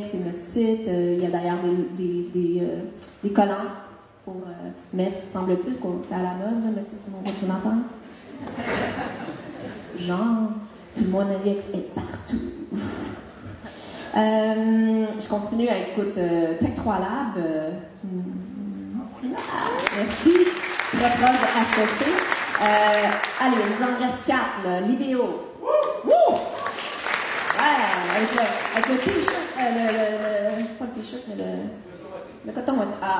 c'est notre site. Il y a d'ailleurs des collants pour mettre, semble-t-il, c'est à la mode, là, mettre ça sur mon ordinateur. Genre, tout le monde Alex est partout. Je continue à écouter Tech 3 Lab. Merci. Très proche de HEC. Allez, il nous en reste 4. Là. Libéo. Wouh! Ouais, avec le t-shirt, pas le t-shirt, mais le coton ouaté. Ah!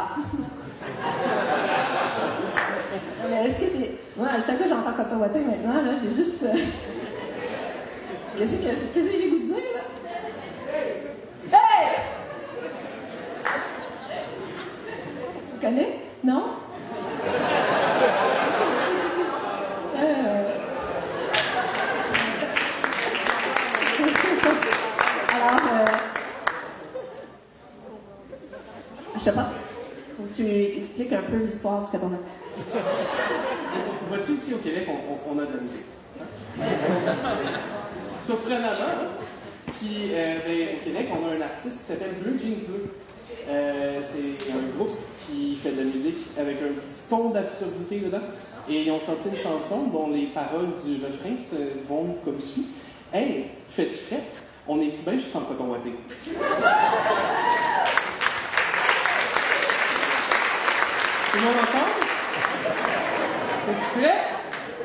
Mais est-ce que c'est... Moi, à chaque fois que j'entends coton ouaté maintenant, là, j'ai juste... Qu'est-ce que j'ai goût de dire, là? Hey! Tu le connais? Non? Alors, je sais pas, faut que tu expliques un peu l'histoire du coton ouaté. Vois-tu, ici au Québec, on a de la musique. Surprenamment, hein? Puis au Québec, on a un artiste qui s'appelle Bleu Jeans Bleu. C'est un groupe qui fait de la musique avec un petit ton d'absurdité dedans. Et ils ont sorti une chanson dont les paroles du refrain vont comme suit. Hey, fais-tu frais? On est-tu bien juste en coton ouaté? Tout le monde ensemble? Fais-tu frais?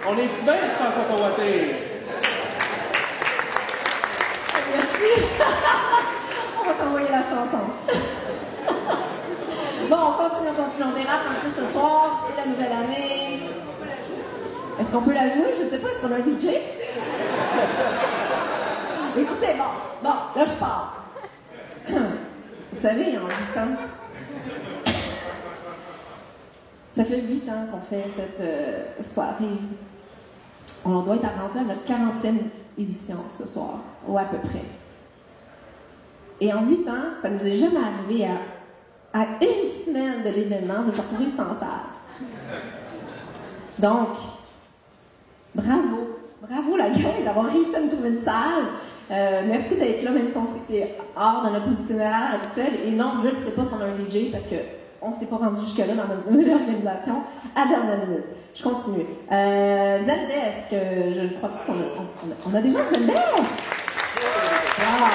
On est-tu bien juste en coton ouaté? Merci! On va t'envoyer la chanson. Bon, on continue. On dérape un peu ce soir. C'est la nouvelle année. Est-ce qu'on peut la jouer? Je sais pas. Est-ce qu'on a un DJ? Écoutez, bon, là je pars. Vous savez, en 8 ans, ça fait 8 ans qu'on fait cette soirée. On doit être rendu à notre 40e édition ce soir, ou à peu près. Et en 8 ans, ça ne nous est jamais arrivé à une semaine de l'événement de se retrouver sans salle. Donc, bravo la gang d'avoir réussi à nous trouver une salle. Merci d'être là, même si on sait que c'est hors de notre itinéraire habituel. Et non, je ne sais pas si on a un DJ parce qu'on ne s'est pas rendu jusque-là dans notre nouvelle organisation à dernière minute. Je continue. Zendesk, je ne crois pas qu'on a déjà Zendesk. Wow.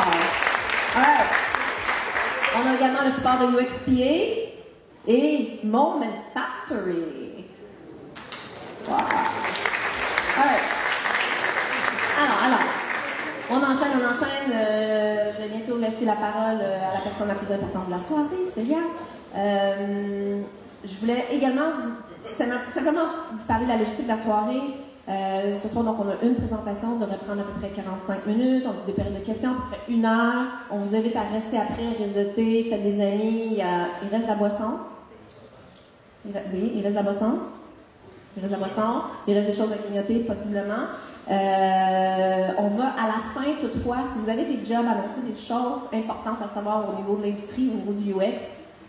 Right. On a également le support de UXPA et Moment Factory. Wow. Right. Alors, on enchaîne. Je vais bientôt laisser la parole à la personne la plus importante de la soirée, Célia. Je voulais également simplement vous parler de la logistique de la soirée. Ce soir, donc, on a une présentation, on devrait prendre à peu près 45 minutes, on a des périodes de questions, à peu près 1 heure. On vous invite à rester après, réseauter, faites des amis. Il reste la boisson. Oui, il reste la boisson. Il reste des choses à grignoter, possiblement. On va à la fin, toutefois, si vous avez des jobs, annoncer des choses importantes à savoir au niveau de l'industrie, au niveau du UX,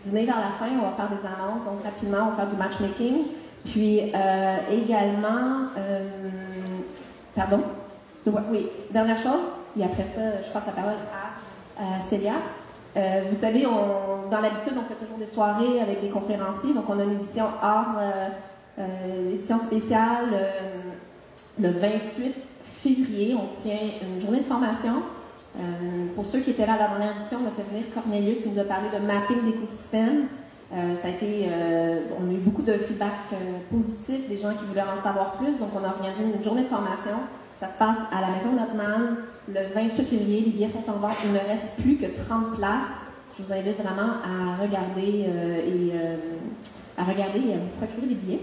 venez vers la fin, on va faire des annonces, donc rapidement, on va faire du matchmaking. Puis également, oui, dernière chose, et après ça, je passe la parole à Célia. Vous savez, dans l'habitude, on fait toujours des soirées avec des conférenciers, donc on a une édition édition spéciale le 28 février. On tient une journée de formation. Pour ceux qui étaient là à la dernière édition, on a fait venir Cornelius qui nous a parlé de mapping d'écosystème. Ça a été, on a eu beaucoup de feedback positif, des gens qui voulaient en savoir plus. Donc, on a organisé une journée de formation. Ça se passe à la Maison Notman le 28 février. Les billets sont en vente. Il ne reste plus que 30 places. Je vous invite vraiment à regarder et à vous procurer des billets.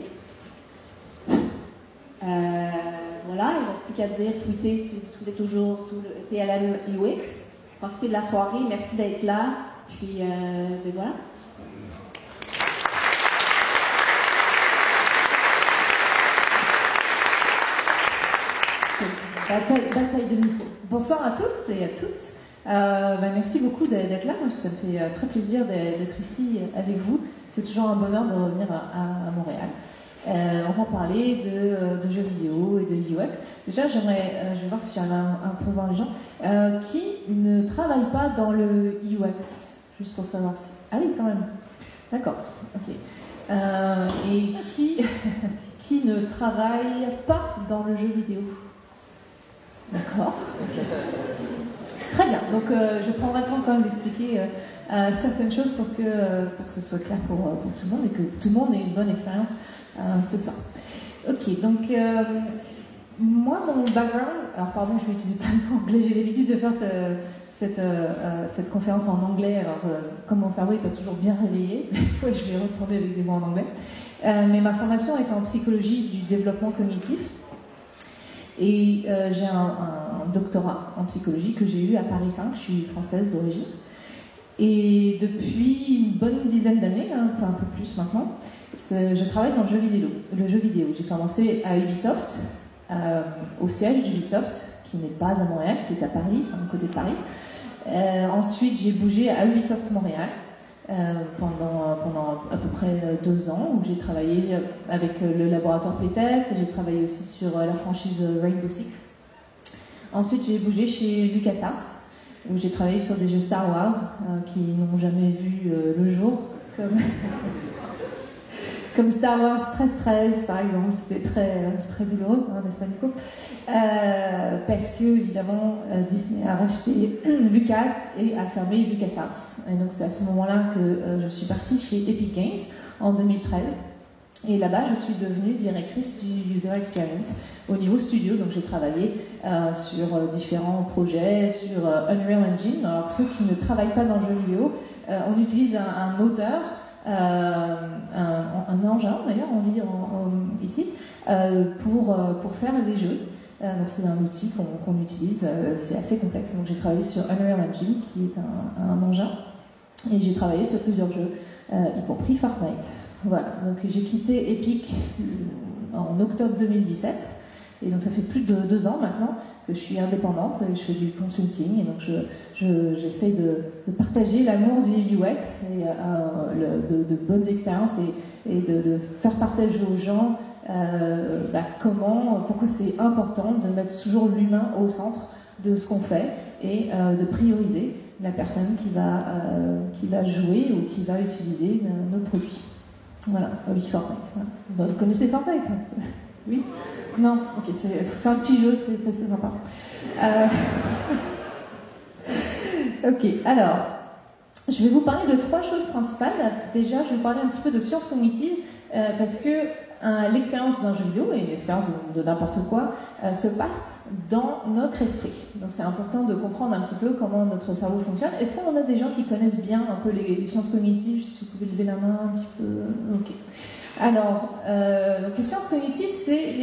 Voilà, il ne reste plus qu'à dire, tweeter si vous tweetez toujours tout le TLM UX. Profitez de la soirée, merci d'être là. Puis, ben voilà. Bataille de micro. Bonsoir à tous et à toutes. Merci beaucoup d'être là. Moi, ça me fait très plaisir d'être ici avec vous. C'est toujours un bonheur de revenir à Montréal. On va parler de jeux vidéo et de UX. Déjà, je vais voir si j'arrive un peu voir les gens qui ne travaillent pas dans le UX, juste pour savoir si... Ah oui, quand même. D'accord, ok. Et qui ne travaille pas dans le jeu vidéo? D'accord. Très bien. Donc, je prendrai le temps quand même d'expliquer certaines choses pour que ce soit clair pour tout le monde et que tout le monde ait une bonne expérience ce soir. Ok. Donc, moi, mon background. Alors, pardon, je vais utiliser plein de mots anglais. J'ai l'habitude de faire cette conférence en anglais. Alors, comme mon cerveau n'est pas toujours bien réveillé, des fois, je vais retourner avec des mots en anglais. Mais ma formation est en psychologie du développement cognitif. Et j'ai un doctorat en psychologie que j'ai eu à Paris 5, je suis française d'origine. Et depuis une bonne dizaine d'années, enfin un peu plus maintenant, je travaille dans le jeu vidéo. J'ai commencé à Ubisoft, au siège d'Ubisoft, qui n'est pas à Montréal, qui est à Paris, enfin côté de Paris. Ensuite, j'ai bougé à Ubisoft Montréal pendant à peu près 2 ans, où j'ai travaillé avec le laboratoire Playtest, et j'ai travaillé aussi sur la franchise Rainbow Six. Ensuite, j'ai bougé chez LucasArts, où j'ai travaillé sur des jeux Star Wars qui n'ont jamais vu le jour, comme Star Wars 1313 par exemple. C'était très douloureux, n'est-ce pas Nico? Parce que évidemment Disney a racheté Lucas et a fermé LucasArts. Et donc c'est à ce moment-là que je suis partie chez Epic Games en 2013. Et là-bas, je suis devenue directrice du User Experience au niveau studio. Donc j'ai travaillé sur différents projets, sur Unreal Engine. Alors ceux qui ne travaillent pas dans le jeu vidéo, on utilise un moteur, un engin d'ailleurs, on dit ici, pour faire les jeux. Donc c'est un outil qu'on utilise, c'est assez complexe. Donc j'ai travaillé sur Unreal Engine, qui est un engin, et j'ai travaillé sur plusieurs jeux, y compris Fortnite. Voilà, donc j'ai quitté Epic en octobre 2017, et donc ça fait plus de 2 ans maintenant que je suis indépendante et je fais du consulting, et donc j'essaye de partager l'amour du UX et de bonnes expériences et de faire partager aux gens pourquoi c'est important de mettre toujours l'humain au centre de ce qu'on fait et de prioriser la personne qui va jouer ou qui va utiliser nos produits. Voilà, oui, Fortnite. Voilà. Vous connaissez Fortnite? Oui? Non? Ok, c'est un petit jeu, c'est sympa. Ok, alors, je vais vous parler de 3 choses principales. Déjà, je vais vous parler un petit peu de sciences cognitives, parce que l'expérience d'un jeu vidéo et l'expérience de n'importe quoi se passe dans notre esprit. Donc c'est important de comprendre un petit peu comment notre cerveau fonctionne. Est-ce qu'on a des gens qui connaissent bien un peu les sciences cognitives? Si vous pouvez lever la main un petit peu. Ok. Alors, donc les sciences cognitives, c'est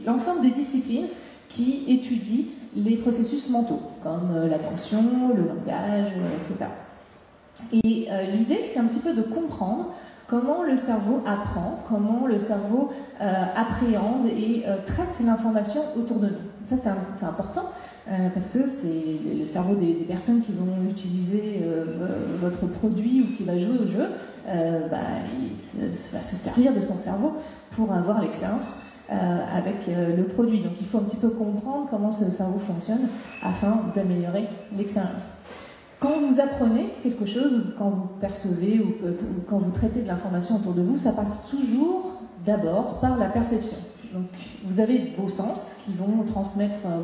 l'ensemble des disciplines qui étudient les processus mentaux, comme l'attention, le langage, etc. Et l'idée, c'est un petit peu de comprendre comment le cerveau apprend, comment le cerveau appréhende et traite l'information autour de nous. Ça, c'est important parce que c'est le cerveau des personnes qui vont utiliser votre produit ou qui va jouer au jeu, il va se servir de son cerveau pour avoir l'expérience avec le produit. Donc il faut un petit peu comprendre comment ce cerveau fonctionne afin d'améliorer l'expérience. Quand vous apprenez quelque chose, ou quand vous percevez, ou quand vous traitez de l'information autour de vous, ça passe toujours d'abord par la perception. Donc vous avez vos sens qui vont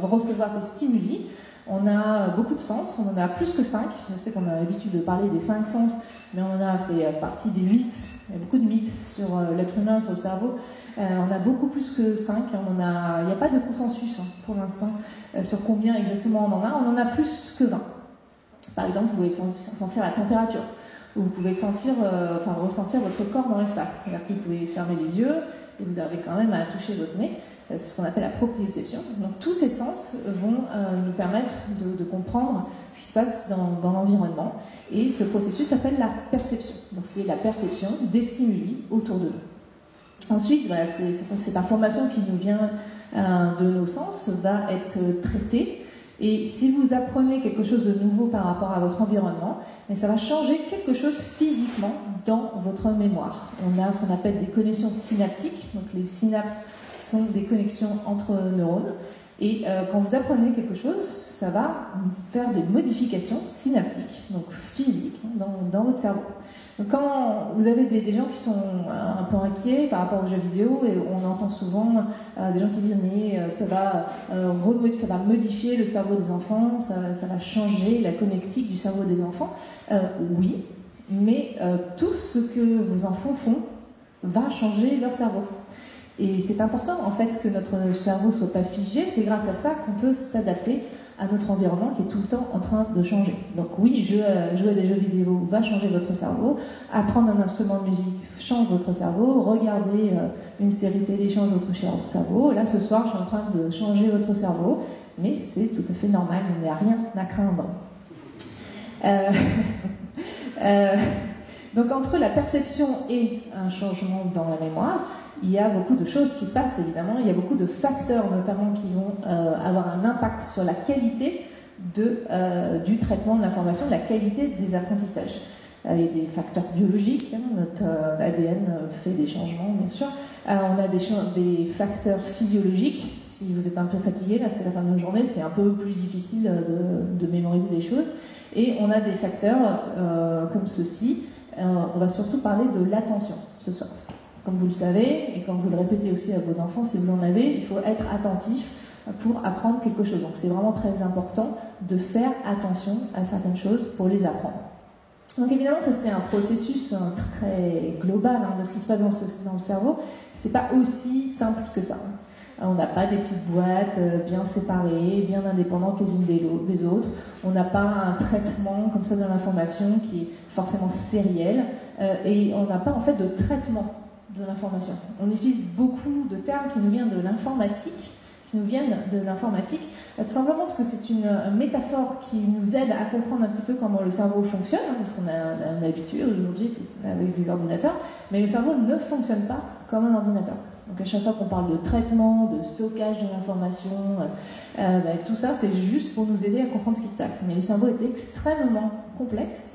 recevoir des stimuli. On a beaucoup de sens, on en a plus que 5. Je sais qu'on a l'habitude de parler des 5 sens, mais c'est partie des mythes. Il y a beaucoup de mythes sur l'être humain, sur le cerveau. On a beaucoup plus que 5. Il n'y a pas de consensus pour l'instant sur combien exactement on en a. On en a plus que 20. Par exemple, vous pouvez sentir la température, ou vous pouvez ressentir votre corps dans l'espace. C'est-à-dire que vous pouvez fermer les yeux, et vous avez quand même à toucher votre nez. C'est ce qu'on appelle la proprioception. Donc tous ces sens vont nous permettre de comprendre ce qui se passe dans l'environnement. Et ce processus s'appelle la perception. Donc c'est la perception des stimuli autour de nous. Ensuite, cette information qui nous vient de nos sens va être traitée Et si vous apprenez quelque chose de nouveau par rapport à votre environnement, mais ça va changer quelque chose physiquement dans votre mémoire. On a ce qu'on appelle des connexions synaptiques. Donc les synapses sont des connexions entre neurones. Et quand vous apprenez quelque chose, ça va faire des modifications synaptiques, donc physiques, dans votre cerveau. Donc quand vous avez des gens qui sont un peu inquiets par rapport aux jeux vidéo, et on entend souvent des gens qui disent mais ça va modifier le cerveau des enfants, ça va changer la connectique du cerveau des enfants. Oui, mais tout ce que vos enfants font va changer leur cerveau. Et c'est important en fait que notre cerveau ne soit pas figé, c'est grâce à ça qu'on peut s'adapter à notre environnement qui est tout le temps en train de changer. Donc oui, jouer à des jeux vidéo va changer votre cerveau, apprendre un instrument de musique change votre cerveau, regarder une série télé change votre cerveau. Là ce soir je suis en train de changer votre cerveau, mais c'est tout à fait normal, il n'y a rien à craindre. Donc entre la perception et un changement dans la mémoire, il y a beaucoup de choses qui se passent évidemment, il y a beaucoup de facteurs notamment qui vont avoir un impact sur la qualité du traitement de l'information, la qualité des apprentissages. Il y a des facteurs biologiques, notre ADN fait des changements bien sûr, on a des facteurs physiologiques, si vous êtes un peu fatigué, là c'est la fin de la journée, c'est un peu plus difficile de mémoriser des choses, et on a des facteurs comme ceci. On va surtout parler de l'attention ce soir. Comme vous le savez, et comme vous le répétez aussi à vos enfants, si vous en avez, il faut être attentif pour apprendre quelque chose. Donc c'est vraiment très important de faire attention à certaines choses pour les apprendre. Donc évidemment, ça c'est un processus très global de ce qui se passe dans le cerveau. C'est pas aussi simple que ça. On n'a pas des petites boîtes bien séparées, bien indépendantes les unes des autres. On n'a pas un traitement comme ça de l'information qui est forcément sériel. Et on n'a pas en fait de traitement de l'information. On utilise beaucoup de termes qui nous viennent de l'informatique, tout simplement parce que c'est une métaphore qui nous aide à comprendre un petit peu comment le cerveau fonctionne, parce qu'on a l'habitude aujourd'hui avec des ordinateurs, mais le cerveau ne fonctionne pas comme un ordinateur. Donc à chaque fois qu'on parle de traitement, de stockage de l'information, tout ça c'est juste pour nous aider à comprendre ce qui se passe. Mais le cerveau est extrêmement complexe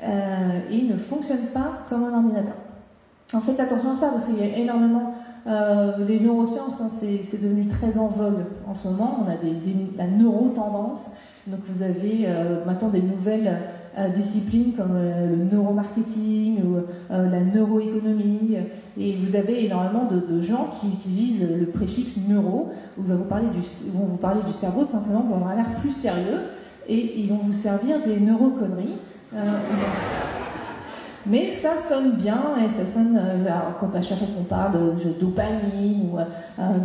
et il ne fonctionne pas comme un ordinateur. En fait, attention à ça, parce qu'il y a énormément... les neurosciences, c'est devenu très en vogue en ce moment. On a la neurotendance. Donc vous avez maintenant des nouvelles disciplines comme le neuromarketing ou la neuroéconomie. Et vous avez énormément de gens qui utilisent le préfixe neuro, où ils vont vous parler du cerveau tout simplement pour avoir l'air plus sérieux. Et ils vont vous servir des neuroconneries. Mais ça sonne bien et ça sonne quand à chaque fois qu'on parle de dopamine ou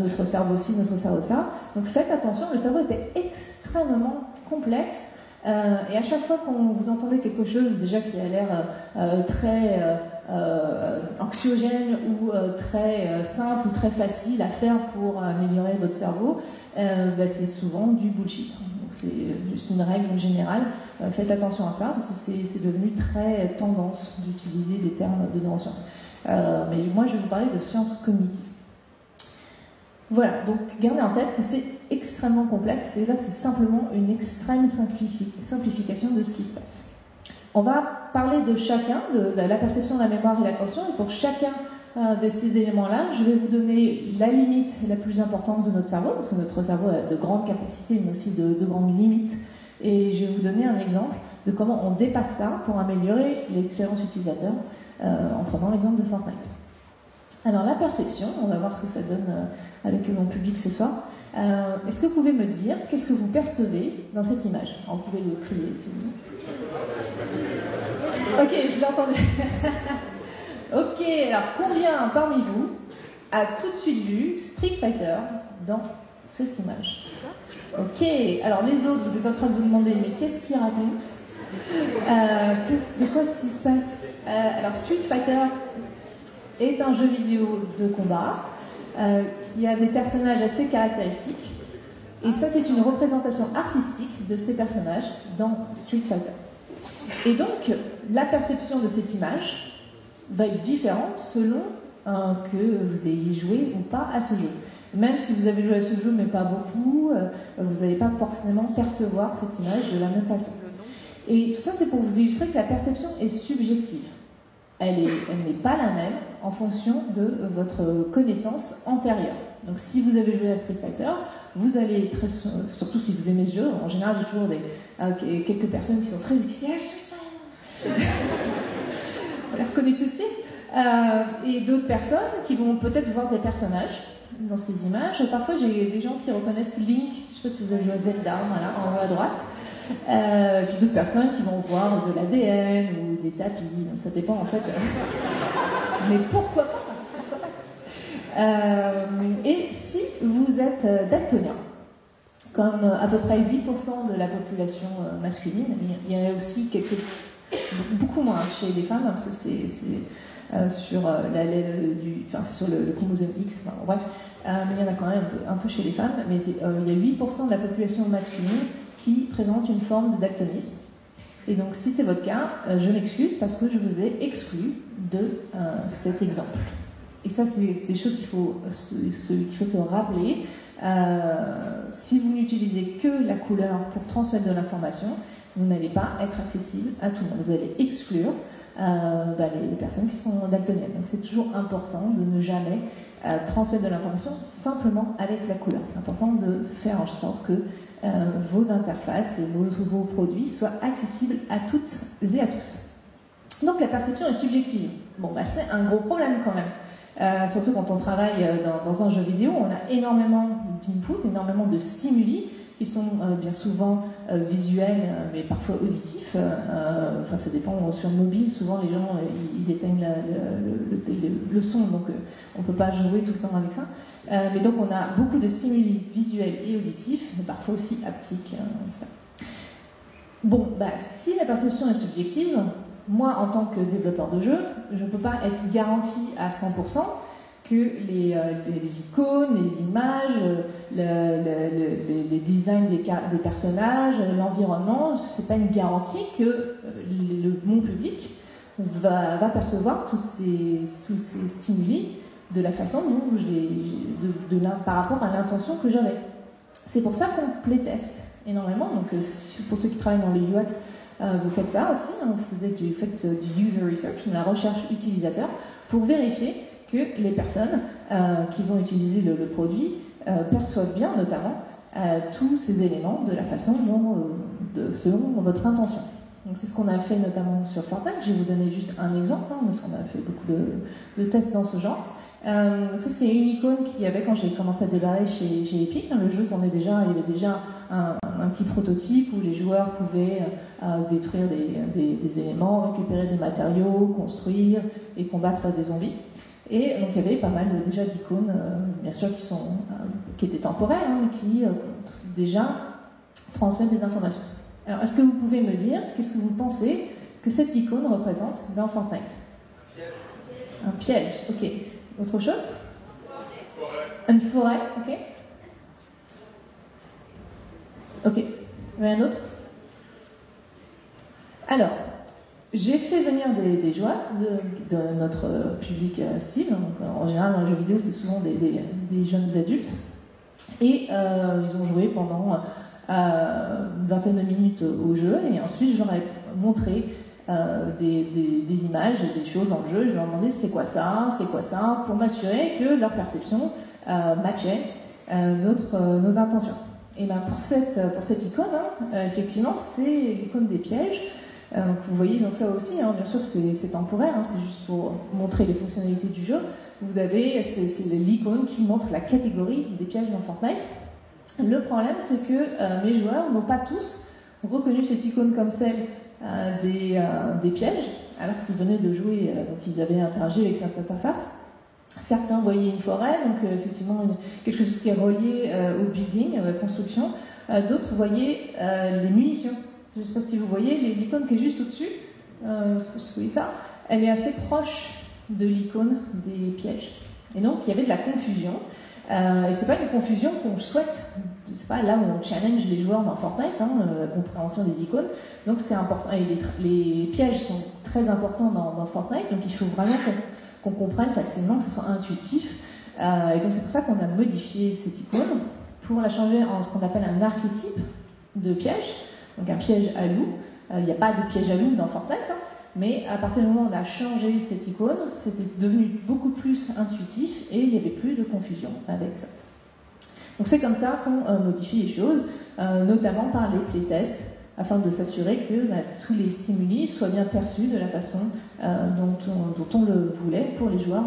notre cerveau ci, notre cerveau ça. Donc faites attention, le cerveau était extrêmement complexe et à chaque fois qu'on vous entendez quelque chose déjà qui a l'air très anxiogène ou très simple ou très facile à faire pour améliorer votre cerveau, c'est souvent du bullshit. Donc c'est juste une règle générale. Faites attention à ça, parce que c'est devenu très tendance d'utiliser des termes de neurosciences. Mais moi, je vais vous parler de sciences cognitives. Voilà, donc gardez en tête que c'est extrêmement complexe, et là, c'est simplement une extrême simplification de ce qui se passe. On va parler de chacun, de la perception de la mémoire et l'attention, et pour chacun de ces éléments-là, je vais vous donner la limite la plus importante de notre cerveau, parce que notre cerveau a de grandes capacités, mais aussi de grandes limites. Et je vais vous donner un exemple de comment on dépasse ça pour améliorer l'expérience utilisateur en prenant l'exemple de Fortnite. Alors la perception, on va voir ce que ça donne avec mon public ce soir. Est-ce que vous pouvez me dire qu'est-ce que vous percevez dans cette image? Alors, vous pouvez le crier si vous voulez. Ok, je l'ai entendu. Ok, alors combien parmi vous a tout de suite vu Street Fighter dans cette image? Ok, alors les autres, vous êtes en train de vous demander, mais qu'est-ce qu'ils racontent? De quoi s'il se passe? Alors Street Fighter est un jeu vidéo de combat qui a des personnages assez caractéristiques. Et ça, c'est une représentation artistique de ces personnages dans Street Fighter. Et donc, la perception de cette image va être différente selon que vous ayez joué ou pas à ce jeu. Même si vous avez joué à ce jeu mais pas beaucoup, vous n'allez pas forcément percevoir cette image de la même façon. Et tout ça, c'est pour vous illustrer que la perception est subjective. Elle n'est pas la même en fonction de votre connaissance antérieure. Donc si vous avez joué à Street Fighter, vous allez, surtout si vous aimez ce jeu, en général j'ai toujours quelques personnes qui sont très excitées, on les reconnaît tout de suite, et d'autres personnes qui vont peut-être voir des personnages dans ces images. Parfois j'ai des gens qui reconnaissent Link, je ne sais pas si vous avez joué à Zelda, voilà, en haut à droite. Puis d'autres personnes qui vont voir de l'ADN ou des tapis, donc ça dépend en fait. Mais pourquoi pas, et si vous êtes daltonien, comme à peu près 8% de la population masculine, il y en a aussi beaucoup moins chez les femmes, parce que c'est sur sur le chromosome X, enfin, bref, mais il y en a quand même un peu chez les femmes, mais il y a 8% de la population masculine qui présente une forme de daltonisme. Et donc si c'est votre cas, je m'excuse parce que je vous ai exclu de cet exemple. Et ça, c'est des choses qu'il faut se rappeler. Si vous n'utilisez que la couleur pour transmettre de l'information, vous n'allez pas être accessible à tout le monde. Vous allez exclure les personnes qui sont daltoniennes. Donc c'est toujours important de ne jamais transmettre de l'information simplement avec la couleur. C'est important de faire en sorte que vos interfaces et vos produits soient accessibles à toutes et à tous. Donc la perception est subjective. Bon, c'est un gros problème quand même. Surtout quand on travaille dans un jeu vidéo, on a énormément d'input, énormément de stimuli qui sont bien souvent visuels, mais parfois auditifs. Ça dépend. Sur mobile, souvent les gens ils éteignent le son, donc on ne peut pas jouer tout le temps avec ça. Mais donc on a beaucoup de stimuli visuels et auditifs, mais parfois aussi haptiques. Bon, si la perception est subjective, moi en tant que développeur de jeu, je ne peux pas être garanti à 100% que les icônes, les images, les designs des personnages, l'environnement, ce n'est pas une garantie que mon public va percevoir tous ces stimuli de la façon dont par rapport à l'intention que j'avais. C'est pour ça qu'on playteste énormément. Donc, pour ceux qui travaillent dans le UX, vous faites ça aussi. Hein, vous faites du user research, de la recherche utilisateur, pour vérifier que les personnes qui vont utiliser le produit perçoivent bien, notamment, tous ces éléments de la façon selon votre intention. Donc c'est ce qu'on a fait notamment sur Fortnite. Je vais vous donner juste un exemple, parce qu'on a fait beaucoup de tests dans ce genre. Donc ça, c'est une icône qu'il y avait quand j'ai commencé à débarrer chez Epic. Le jeu tournait déjà, il y avait déjà un petit prototype où les joueurs pouvaient détruire des éléments, récupérer des matériaux, construire et combattre des zombies. Et donc il y avait pas mal déjà d'icônes, bien sûr, qui étaient temporaires, mais qui déjà transmettent des informations. Alors, est-ce que vous pouvez me dire, qu'est-ce que vous pensez que cette icône représente dans Fortnite? Un piège, ok. Autre chose? Une forêt, ok. Ok. Il y en a un autre? Alors, j'ai fait venir des joueurs de notre public cible. Donc, en général, dans les jeux vidéo, c'est souvent des jeunes adultes. Et ils ont joué pendant une vingtaine de minutes au jeu. Et ensuite, je leur ai montré des images, des choses dans le jeu. Je leur ai demandé c'est quoi ça, pour m'assurer que leur perception matchait nos intentions. Et bien pour cette icône, effectivement, c'est l'icône des pièges. Donc vous voyez, donc ça aussi, bien sûr, c'est temporaire, c'est juste pour montrer les fonctionnalités du jeu. Vous avez, c'est l'icône qui montre la catégorie des pièges dans Fortnite. Le problème, c'est que mes joueurs n'ont pas tous reconnu cette icône comme celle des pièges, alors qu'ils venaient de jouer, donc ils avaient interagi avec cette interface. Certains voyaient une forêt, donc effectivement quelque chose qui est relié au building, à la construction. D'autres voyaient les munitions. Je ne sais pas si vous voyez l'icône qui est juste au-dessus. Vous voyez ça? Elle est assez proche de l'icône des pièges. Et donc il y avait de la confusion. Et c'est pas une confusion qu'on souhaite. C'est pas là où on challenge les joueurs dans Fortnite, la compréhension des icônes. Donc c'est important. Et les pièges sont très importants dans Fortnite. Donc il faut vraiment qu'on comprenne facilement, que ce soit intuitif. Et donc c'est pour ça qu'on a modifié cette icône pour la changer en ce qu'on appelle un archétype de piège, donc un piège à loup. Il n'y a pas de piège à loup dans Fortnite, hein, mais à partir du moment où on a changé cette icône, c'était devenu beaucoup plus intuitif et il n'y avait plus de confusion avec ça. Donc c'est comme ça qu'on modifie les choses, notamment par les playtests, afin de s'assurer que tous les stimuli soient bien perçus de la façon dont on le voulait pour les joueurs,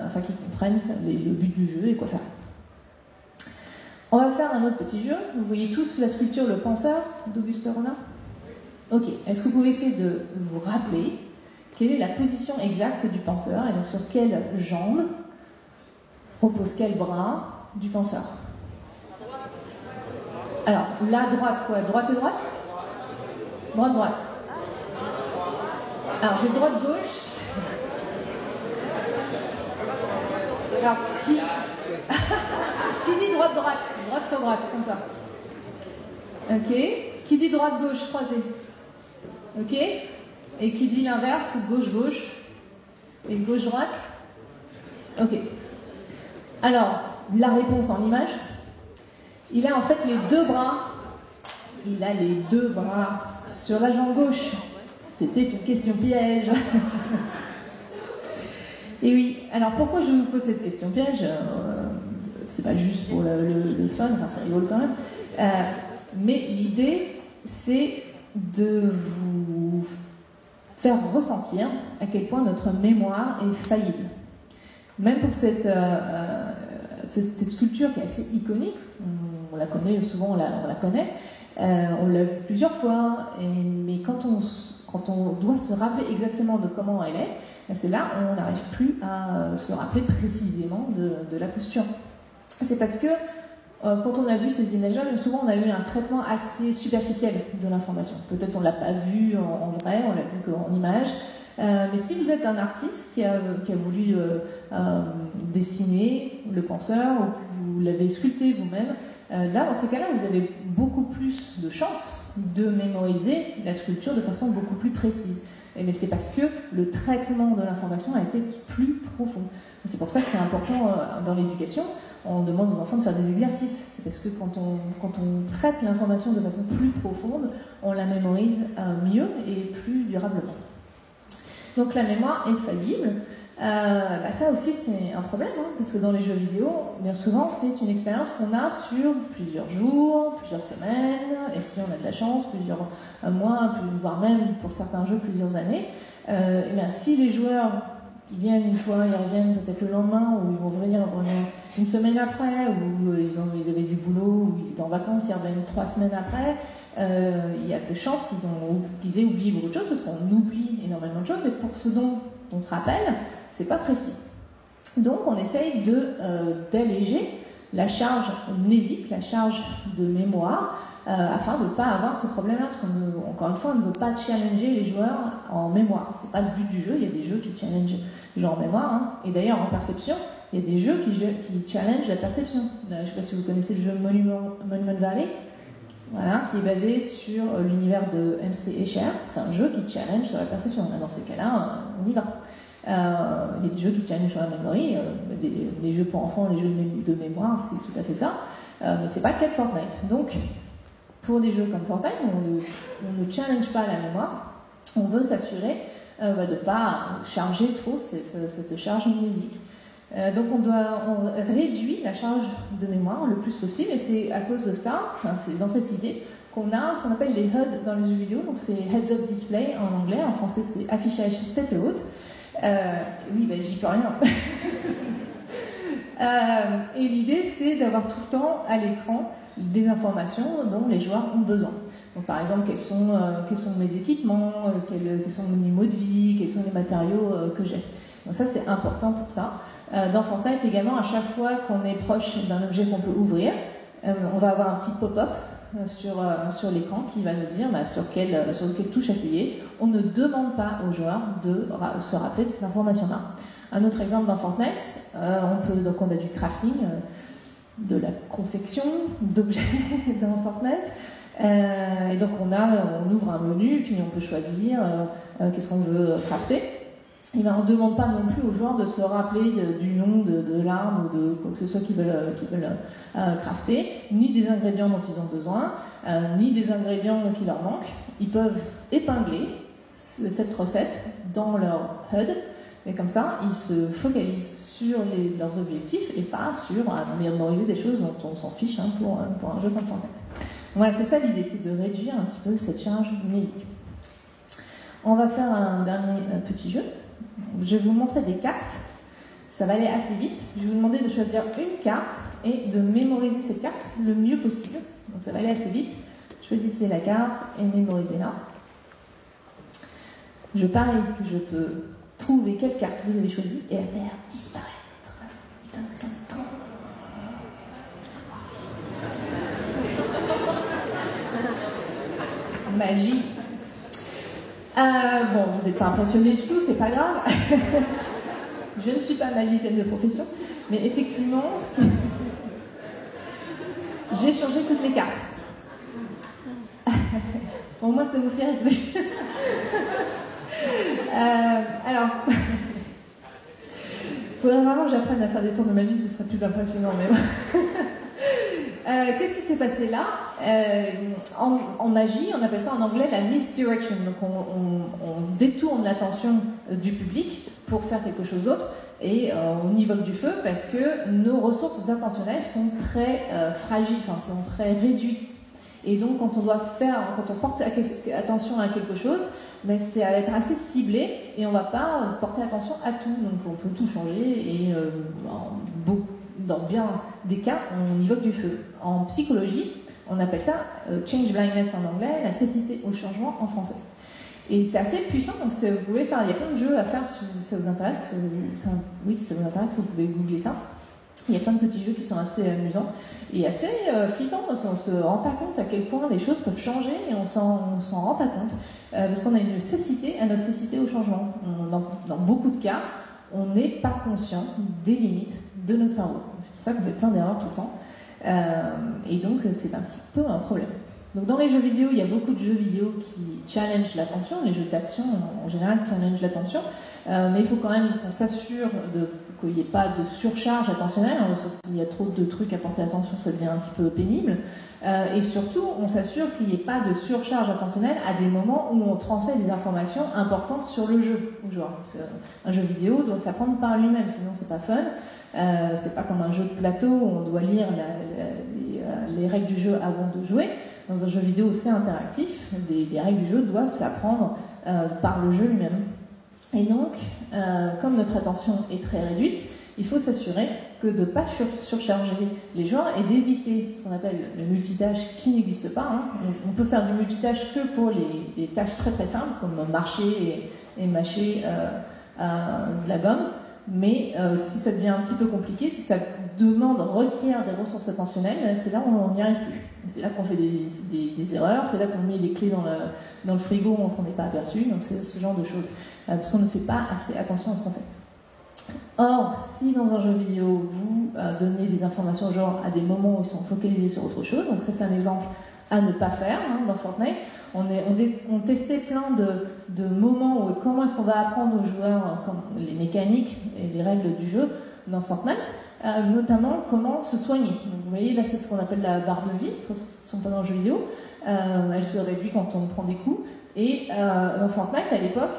afin qu'ils comprennent le but du jeu et quoi faire. On va faire un autre petit jeu. Vous voyez tous la sculpture Le Penseur d'Auguste Rodin? Ok. Est-ce que vous pouvez essayer de vous rappeler quelle est la position exacte du penseur et donc sur quelle jambe repose quel bras du penseur? Alors, la droite, quoi? Droite et droite? Droite, droite. Alors, j'ai droite, gauche. Alors, qui dit droite, droite? Droite sur droite, comme ça. Ok. Qui dit droite, gauche, croisée? Ok. Et qui dit l'inverse? Gauche, gauche. Et gauche, droite? Ok. Alors, la réponse en image. Il a en fait les deux bras. Il a les deux bras sur la jambe gauche. C'était une question piège. Et oui, alors pourquoi je vous pose cette question piège? C'est pas juste pour le fun, enfin c'est rigolo quand même. Mais l'idée, c'est de vous faire ressentir à quel point notre mémoire est faillible. Même pour cette sculpture qui est assez iconique, on la connaît souvent, on la connaît, on l'a vu plusieurs fois, mais quand on doit se rappeler exactement de comment elle est, c'est là où on n'arrive plus à se rappeler précisément de la posture. C'est parce que quand on a vu ces images-là, souvent on a eu un traitement assez superficiel de l'information. Peut-être on ne l'a pas vu en vrai, on l'a vu qu'en image. Mais si vous êtes un artiste qui a voulu dessiner le penseur ou que vous l'avez sculpté vous-même, là, dans ces cas-là, vous avez beaucoup plus de chances de mémoriser la sculpture de façon beaucoup plus précise. Mais c'est parce que le traitement de l'information a été plus profond. C'est pour ça que c'est important dans l'éducation. On demande aux enfants de faire des exercices. C'est parce que quand on traite l'information de façon plus profonde, on la mémorise mieux et plus durablement. Donc la mémoire est faillible. Ça aussi c'est un problème, hein, parce que dans les jeux vidéo, bien souvent c'est une expérience qu'on a sur plusieurs jours, plusieurs semaines, et si on a de la chance, plusieurs mois, voire même pour certains jeux plusieurs années. Si les joueurs qui viennent une fois, ils reviennent peut-être le lendemain, ou ils vont venir une semaine après, ou ils avaient du boulot, ou ils étaient en vacances, ils reviennent 3 semaines après, il y a de chances qu'ils aient oublié beaucoup de choses, parce qu'on oublie énormément de choses, et pour ce dont on se rappelle, c'est pas précis. Donc on essaye d'alléger la charge mnésique, la charge de mémoire, afin de ne pas avoir ce problème-là, parce qu'encore une fois, on ne veut pas challenger les joueurs en mémoire. C'est pas le but du jeu. Il y a des jeux qui challengent les gens en mémoire, hein. Et d'ailleurs en perception, il y a des jeux qui challengent la perception. Je ne sais pas si vous connaissez le jeu Monument Valley, voilà, qui est basé sur l'univers de MC Escher. C'est un jeu qui challenge sur la perception. Dans ces cas-là, on y va. Il y a des jeux qui challengent sur la mémoire, des jeux pour enfants, les jeux de mémoire, c'est tout à fait ça. Mais c'est pas le cas de Fortnite. Donc, pour des jeux comme Fortnite, on ne challenge pas la mémoire, on veut s'assurer de ne pas charger trop cette charge mnésique. Donc on réduit la charge de mémoire le plus possible, et c'est à cause de ça, c'est dans cette idée, qu'on a ce qu'on appelle les HUD dans les jeux vidéo, donc c'est Heads Up Display en anglais, en français c'est affichage tête haute. J'y peux rien. Et l'idée c'est d'avoir tout le temps à l'écran des informations dont les joueurs ont besoin. Donc, par exemple, quels sont mes équipements, quels sont mes modes de vie, quels sont les matériaux que j'ai. Donc ça, c'est important pour ça. Dans Fortnite également, à chaque fois qu'on est proche d'un objet qu'on peut ouvrir, on va avoir un petit pop-up sur l'écran qui va nous dire sur quelle touche appuyer. On ne demande pas aux joueurs de se rappeler de cette information-là. Un autre exemple dans Fortnite, on a du crafting, de la confection d'objets dans Fortnite. Et donc on ouvre un menu, puis on peut choisir qu'est-ce qu'on veut crafter. Et ben, on ne demande pas non plus aux joueurs de se rappeler du nom de l'arme ou de quoi que ce soit qu'ils veulent crafter, ni des ingrédients dont ils ont besoin, ni des ingrédients qui leur manquent. Ils peuvent épingler cette recette dans leur HUD, et comme ça, ils se focalisent sur leurs objectifs et pas sur mémoriser des choses dont on s'en fiche pour un jeu comme Fortnite. Voilà, c'est ça l'idée, c'est de réduire un petit peu cette charge numérique. On va faire un dernier petit jeu. Je vais vous montrer des cartes. Ça va aller assez vite. Je vais vous demander de choisir une carte et de mémoriser cette carte le mieux possible. Donc ça va aller assez vite. Choisissez la carte et mémorisez-la. Je parie que je peux trouver quelle carte vous avez choisie et la faire disparaître. Tum, tum, tum. Magie. Bon, vous n'êtes pas impressionné du tout, c'est pas grave. Je ne suis pas magicienne de profession, mais effectivement, j'ai changé toutes les cartes. Au moins, ça vous fait rire. Alors, il faudrait vraiment que j'apprenne à faire des tours de magie, ce serait plus impressionnant, mais bon. Qu'est-ce qui s'est passé là? En magie, on appelle ça en anglais la misdirection. Donc on détourne l'attention du public pour faire quelque chose d'autre et on y vole du feu parce que nos ressources attentionnelles sont très fragiles, enfin sont très réduites. Et donc quand on porte attention à quelque chose, mais c'est à être assez ciblé et on ne va pas porter attention à tout. Donc on peut tout changer et dans bien des cas, on y vogue du feu. En psychologie, on appelle ça change blindness en anglais, la cécité au changement en français. Et c'est assez puissant, donc vous pouvez faire, il y a plein de jeux à faire si ça vous intéresse. Oui, si ça vous intéresse, vous pouvez googler ça. Il y a plein de petits jeux qui sont assez amusants et assez flippants parce qu'on ne se rend pas compte à quel point les choses peuvent changer et on s'en rend pas compte parce qu'on a une cécité à notre cécité au changement. Dans beaucoup de cas, on n'est pas conscient des limites de notre cerveau. C'est pour ça qu'on fait plein d'erreurs tout le temps. Et donc, c'est un petit peu un problème. Donc, dans les jeux vidéo, il y a beaucoup de jeux vidéo qui challengent l'attention. Les jeux d'action, en général, challengent l'attention. Mais il faut quand même qu'on s'assure qu'il n'y ait pas de surcharge attentionnelle. S'il y a trop de trucs à porter attention, ça devient un petit peu pénible. Et surtout, on s'assure qu'il n'y ait pas de surcharge attentionnelle à des moments où on transmet des informations importantes sur le jeu. Genre, un jeu vidéo doit s'apprendre par lui-même, sinon c'est pas fun. C'est pas comme un jeu de plateau où on doit lire les règles du jeu avant de jouer. Dans un jeu vidéo, c'est interactif. Les règles du jeu doivent s'apprendre par le jeu lui-même. Et donc, comme notre attention est très réduite, il faut s'assurer que de ne pas surcharger les joueurs et d'éviter ce qu'on appelle le multitâche qui n'existe pas. On peut faire du multitâche que pour les tâches très très simples, comme marcher et mâcher de la gomme. Mais si ça devient un petit peu compliqué, si ça requiert des ressources attentionnelles, c'est là où on n'y arrive plus. C'est là qu'on fait des erreurs, c'est là qu'on met les clés dans le frigo, on ne s'en est pas aperçu, donc c'est ce genre de choses. Parce qu'on ne fait pas assez attention à ce qu'on fait. Or, si dans un jeu vidéo, vous donnez des informations genre à des moments où ils sont focalisés sur autre chose, donc ça c'est un exemple à ne pas faire dans Fortnite, on testait plein de moments où comment est-ce qu'on va apprendre aux joueurs les mécaniques et les règles du jeu dans Fortnite, notamment comment se soigner. Donc, vous voyez là c'est ce qu'on appelle la barre de vie, pour ceux qui ne sont pas dans le jeu vidéo, elle se réduit quand on prend des coups, et dans Fortnite à l'époque,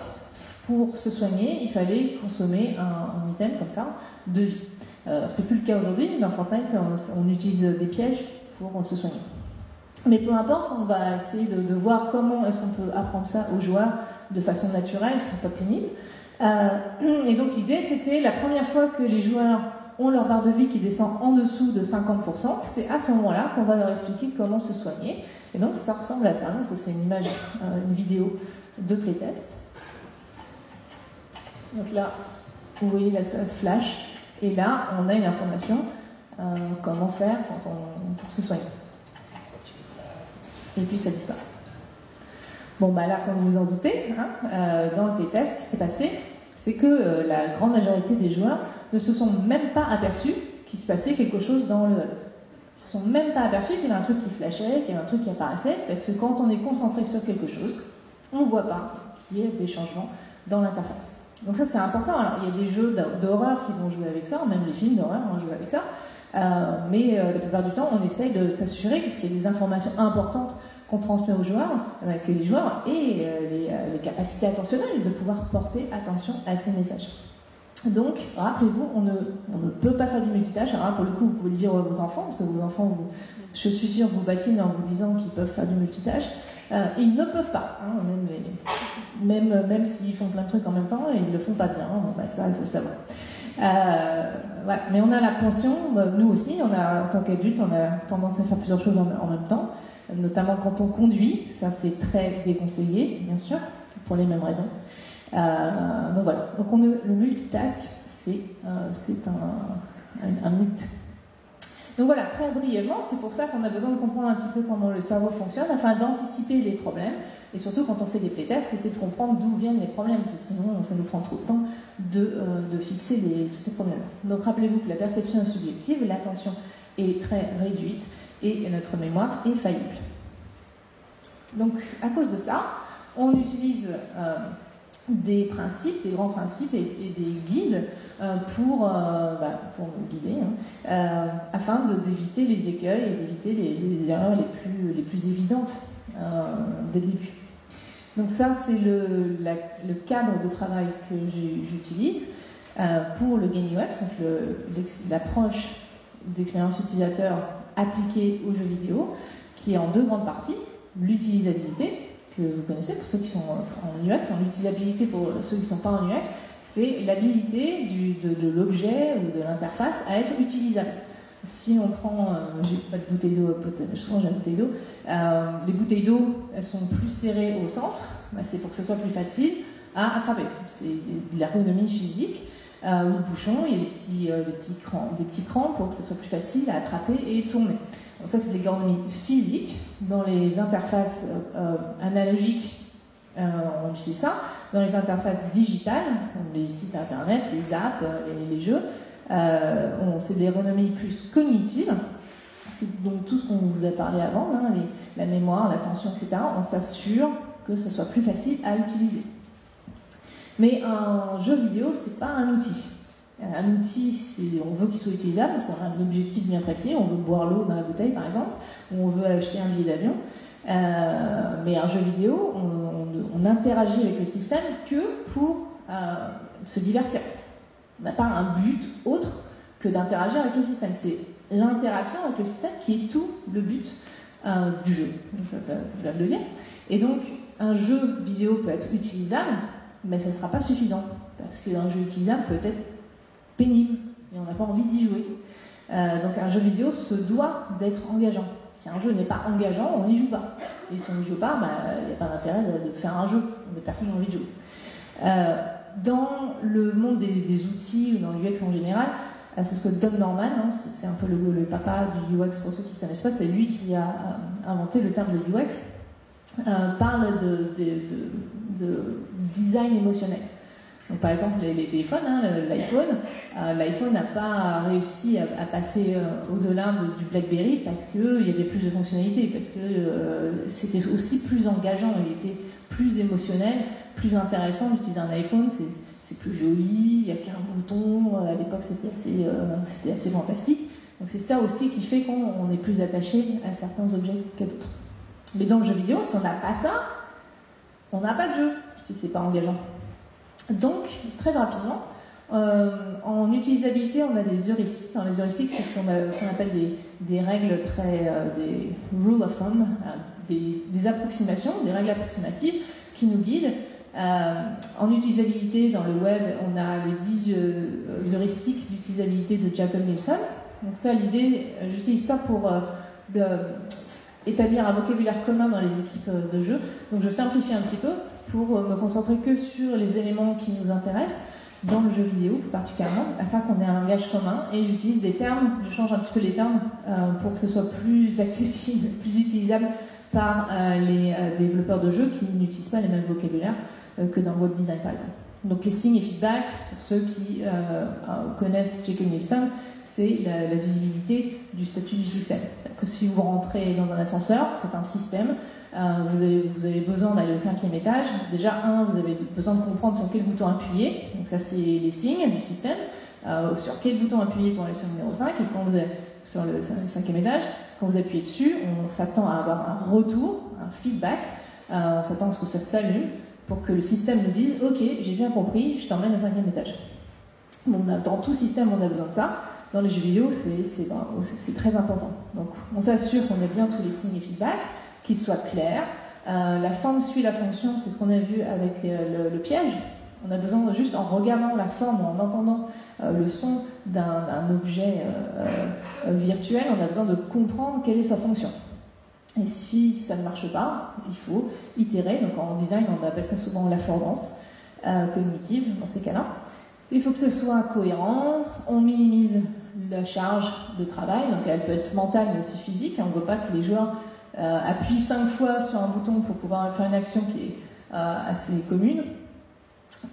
pour se soigner, il fallait consommer un item comme ça de vie. C'est plus le cas aujourd'hui, dans Fortnite on utilise des pièges pour se soigner. Mais peu importe, on va essayer de voir comment est-ce qu'on peut apprendre ça aux joueurs de façon naturelle, sans pas pénible. Et donc l'idée, c'était la première fois que les joueurs ont leur barre de vie qui descend en dessous de 50%, c'est à ce moment-là qu'on va leur expliquer comment se soigner. Et donc ça ressemble à ça. Donc ça c'est une image, une vidéo de playtest. Donc là, vous voyez là ça flash. Et là, on a une information comment faire pour se soigner. Et puis ça disparaît. Bon, bah là, comme vous en doutez, dans le playtest, ce qui s'est passé, c'est que la grande majorité des joueurs ne se sont même pas aperçus qu'il se passait quelque chose dans le web. Ils ne se sont même pas aperçus qu'il y avait un truc qui flashait, qu'il y avait un truc qui apparaissait, parce que quand on est concentré sur quelque chose, on ne voit pas qu'il y ait des changements dans l'interface. Donc ça c'est important. Alors il y a des jeux d'horreur qui vont jouer avec ça, même les films d'horreur vont jouer avec ça, mais la plupart du temps on essaye de s'assurer que c'est des informations importantes qu'on transmet aux joueurs, que les joueurs aient les capacités attentionnelles de pouvoir porter attention à ces messages. Donc, rappelez-vous, on ne peut pas faire du multitâche. Alors, pour le coup, vous pouvez le dire à vos enfants, parce que vos enfants, je suis sûre, vous bassinent en vous disant qu'ils peuvent faire du multitâche. Ils ne peuvent pas, hein, même s'ils font plein de trucs en même temps, ils ne le font pas bien. Bon, bah, ça, il faut le savoir. Voilà. Mais on a la pension, nous aussi, en tant qu'adultes, on a tendance à faire plusieurs choses en même temps, notamment quand on conduit. Ça, c'est très déconseillé, bien sûr, pour les mêmes raisons. Donc voilà, donc le multitask, c'est un mythe. Donc voilà, très brièvement, c'est pour ça qu'on a besoin de comprendre un petit peu comment le cerveau fonctionne, afin d'anticiper les problèmes, et surtout quand on fait des playtests, c'est de comprendre d'où viennent les problèmes, parce que sinon ça nous prend trop de temps de fixer tous ces problèmes. Donc rappelez-vous que la perception est subjective, l'attention est très réduite, et notre mémoire est faillible. Donc à cause de ça, on utilise des principes, des grands principes et des guides pour nous guider, afin d'éviter les écueils et d'éviter les erreurs les plus évidentes dès le début. Donc ça, c'est le cadre de travail que j'utilise pour le Game UX, donc l'approche d'expérience utilisateur appliquée aux jeux vidéo, qui est en deux grandes parties: l'utilisabilité, que vous connaissez pour ceux qui sont en UX, l'utilisabilité pour ceux qui ne sont pas en UX, c'est l'habilité de l'objet ou de l'interface à être utilisable. Si on prend, j'ai pas de bouteille d'eau, souvent j'ai une bouteille d'eau, les bouteilles d'eau, elles sont plus serrées au centre, c'est pour que ce soit plus facile à attraper. C'est de l'ergonomie physique. Ou le bouchon, il y a des petits crans pour que ce soit plus facile à attraper et tourner. Donc ça, c'est de l'ergonomie physique. Dans les interfaces analogiques, on utilise ça. Dans les interfaces digitales, comme les sites internet, les apps, les jeux, c'est de l'ergonomie plus cognitive. C'est donc tout ce qu'on vous a parlé avant, hein, la mémoire, l'attention, etc. On s'assure que ce soit plus facile à utiliser. Mais un jeu vidéo, c'est pas un outil. Un outil, on veut qu'il soit utilisable parce qu'on a un objectif bien précis. On veut boire l'eau dans la bouteille, par exemple, ou on veut acheter un billet d'avion. Mais un jeu vidéo, on interagit avec le système que pour se divertir. On n'a pas un but autre que d'interagir avec le système. C'est l'interaction avec le système qui est tout le but du jeu. Je vais le dire. Et donc, un jeu vidéo peut être utilisable, mais ça ne sera pas suffisant, parce qu'un jeu utilisable peut être pénible, et on n'a pas envie d'y jouer. Donc un jeu vidéo se doit d'être engageant. Si un jeu n'est pas engageant, on n'y joue pas. Et si on n'y joue pas, il n'y a pas d'intérêt de faire un jeu, des personnes ont envie de jouer. Dans le monde des outils, ou dans l'UX en général, c'est ce que Don Norman, hein, c'est un peu le papa du UX pour ceux qui ne connaissent pas, c'est lui qui a inventé le terme de UX, parle de design émotionnel. Donc, par exemple, les téléphones, hein, l'iPhone n'a pas réussi à passer au-delà du BlackBerry parce qu'il y avait plus de fonctionnalités, parce que c'était aussi plus engageant, il était plus émotionnel, plus intéressant d'utiliser un iPhone, c'est plus joli, il n'y a qu'un bouton, à l'époque c'était assez fantastique. Donc c'est ça aussi qui fait qu'on est plus attaché à certains objets qu'à d'autres. Mais dans le jeu vidéo, si on n'a pas ça, on n'a pas de jeu, si c'est pas engageant. Donc, très rapidement, en utilisabilité, on a des heuristiques. Dans les heuristiques, c'est ce qu'on appelle des règles des rule of thumb, des approximations, des règles approximatives qui nous guident. En utilisabilité, dans le web, on a les 10 heuristiques d'utilisabilité de Jacob Nielsen. Donc ça, l'idée, j'utilise ça pour établir un vocabulaire commun dans les équipes de jeu. Donc je simplifie un petit peu pour me concentrer que sur les éléments qui nous intéressent dans le jeu vidéo particulièrement, afin qu'on ait un langage commun. Et j'utilise des termes, je change un petit peu les termes pour que ce soit plus accessible, plus utilisable par les développeurs de jeux qui n'utilisent pas les mêmes vocabulaires que dans le web design par exemple. Donc les signes et feedback, pour ceux qui connaissent Jekyll Nielsen, c'est la visibilité du statut du système. C'est-à-dire que si vous rentrez dans un ascenseur, c'est un système, vous avez besoin d'aller au 5e étage. Déjà, vous avez besoin de comprendre sur quel bouton appuyer. Donc ça, c'est les signes du système. Sur quel bouton appuyer pour aller sur le numéro 5. Et quand vous êtes sur le 5e étage, quand vous appuyez dessus, on s'attend à avoir un retour, un feedback. On s'attend à ce que ça s'allume pour que le système nous dise « Ok, j'ai bien compris, je t'emmène au 5e étage ». Donc, dans tout système, on a besoin de ça. Dans les jeux vidéo, c'est très important. Donc, on s'assure qu'on a bien tous les signes et feedbacks, qu'ils soient clairs. La forme suit la fonction, c'est ce qu'on a vu avec le piège. On a besoin, juste en regardant la forme, en entendant le son d'un objet virtuel, on a besoin de comprendre quelle est sa fonction. Et si ça ne marche pas, il faut itérer. Donc en design, on appelle ça souvent l'affordance cognitive dans ces cas-là. Il faut que ce soit cohérent, on minimise la charge de travail, donc elle peut être mentale mais aussi physique. On ne veut pas que les joueurs appuient 5 fois sur un bouton pour pouvoir faire une action qui est assez commune.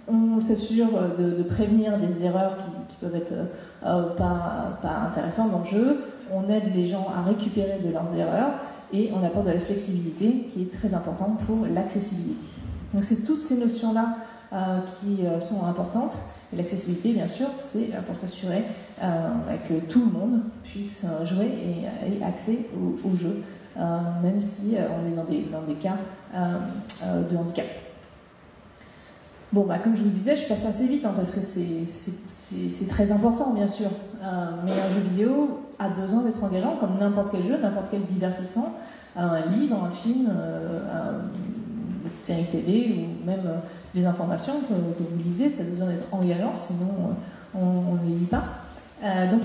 On s'assure de prévenir des erreurs qui peuvent être pas intéressantes dans le jeu. On aide les gens à récupérer de leurs erreurs et on apporte de la flexibilité qui est très importante pour l'accessibilité. Donc c'est toutes ces notions-là qui sont importantes. Et l'accessibilité, bien sûr, c'est pour s'assurer que tout le monde puisse jouer et ait accès au jeu, même si on est dans des cas de handicap. Bon, comme je vous disais, je passe assez vite parce que c'est très important, bien sûr. Mais un jeu vidéo a besoin d'être engageant, comme n'importe quel jeu, n'importe quel divertissement. Un livre, un film, une série télé ou même les informations que vous lisez, ça a besoin d'être engageant, sinon on ne les lit pas. Donc,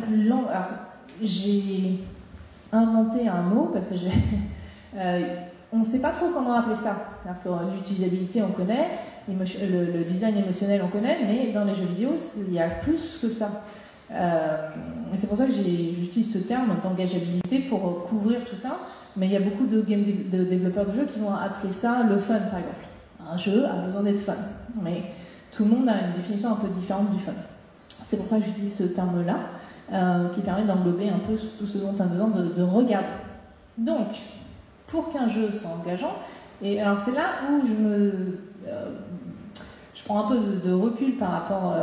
j'ai inventé un mot parce que on ne sait pas trop comment appeler ça. L'utilisabilité, on connaît, le design émotionnel, on connaît, mais dans les jeux vidéo, il y a plus que ça. Et c'est pour ça que j'utilise ce terme d'engageabilité pour couvrir tout ça. Mais il y a beaucoup de développeurs de jeux qui vont appeler ça le fun, par exemple. Un jeu a besoin d'être fun. Mais tout le monde a une définition un peu différente du fun. C'est pour ça que j'utilise ce terme-là, qui permet d'englober un peu tout ce dont on a besoin de regarder. Donc, pour qu'un jeu soit engageant, et alors c'est là où je prends un peu de recul par rapport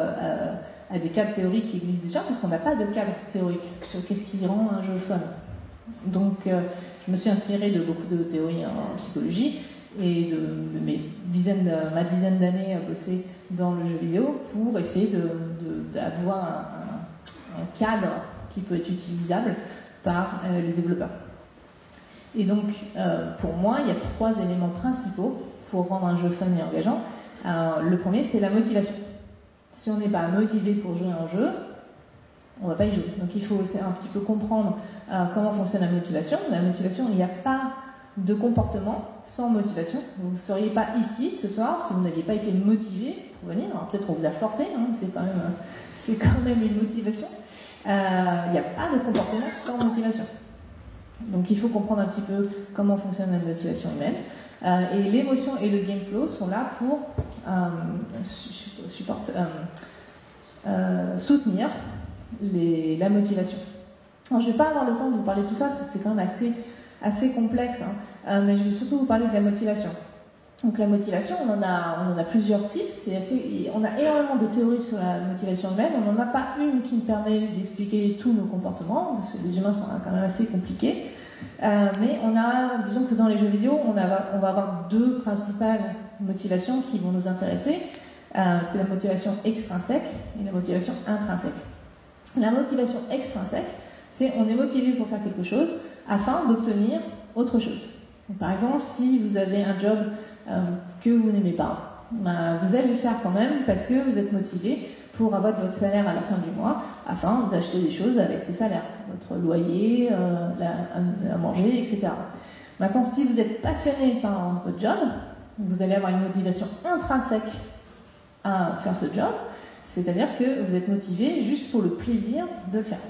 à des cadres théoriques qui existent déjà, parce qu'on n'a pas de cadre théorique sur qu'est-ce qui rend un jeu fun. Donc, je me suis inspirée de beaucoup de théories en psychologie et de ma dizaine d'années à bosser dans le jeu vidéo pour essayer d'avoir un cadre qui peut être utilisable par les développeurs. Et donc, pour moi, il y a 3 éléments principaux pour rendre un jeu fun et engageant. Le premier, c'est la motivation. Si on n'est pas motivé pour jouer à un jeu, on ne va pas y jouer. Donc il faut un petit peu comprendre comment fonctionne la motivation. La motivation, il n'y a pas de comportement sans motivation. Vous ne seriez pas ici ce soir si vous n'aviez pas été motivé pour venir. Alors peut-être qu'on vous a forcé, c'est quand même une motivation. Il n'y a pas de comportement sans motivation. Donc il faut comprendre un petit peu comment fonctionne la motivation humaine. Et l'émotion et le game flow sont là pour soutenir la motivation. Alors, je ne vais pas avoir le temps de vous parler de tout ça parce que c'est quand même assez complexe, mais je vais surtout vous parler de la motivation. Donc la motivation, on en a plusieurs types. On a énormément de théories sur la motivation humaine. On n'en a pas une qui me permet d'expliquer tous nos comportements, parce que les humains sont quand même assez compliqués. Mais disons que dans les jeux vidéo, on va avoir 2 principales motivations qui vont nous intéresser. C'est la motivation extrinsèque et la motivation intrinsèque. La motivation extrinsèque, c'est on est motivé pour faire quelque chose afin d'obtenir autre chose. Donc, par exemple, si vous avez un job que vous n'aimez pas, vous allez le faire quand même parce que vous êtes motivé pour avoir votre salaire à la fin du mois afin d'acheter des choses avec ce salaire, votre loyer, à manger, etc. Maintenant, si vous êtes passionné par votre job, vous allez avoir une motivation intrinsèque à faire ce job, c'est-à-dire que vous êtes motivé juste pour le plaisir de le faire.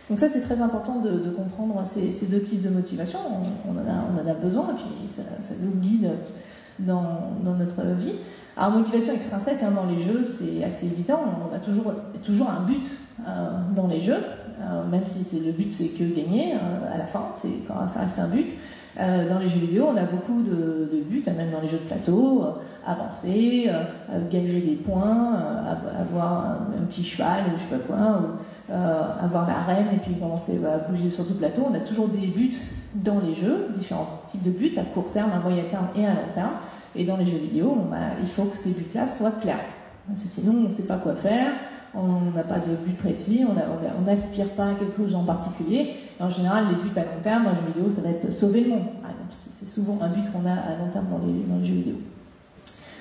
Donc ça, c'est très important de comprendre ces 2 types de motivation. On en a besoin, et puis ça nous guide dans notre vie. Alors, motivation extrinsèque dans les jeux, c'est assez évident. On a toujours un but dans les jeux, même si le but c'est que gagner à la fin, ça reste un but. Dans les jeux vidéo, on a beaucoup de buts, même dans les jeux de plateau, avancer, gagner des points, avoir un petit cheval ou je sais pas quoi, ou avoir l'arène et puis commencer à bouger sur tout le plateau. On a toujours des buts dans les jeux, différents types de buts, à court terme, à moyen terme et à long terme. Et dans les jeux vidéo, il faut que ces buts-là soient clairs. Parce que sinon, on ne sait pas quoi faire, on n'a pas de but précis, on n'aspire pas à quelque chose en particulier. Et en général, les buts à long terme, dans les jeux vidéo, ça va être sauver le monde, par exemple. C'est souvent un but qu'on a à long terme dans les jeux vidéo.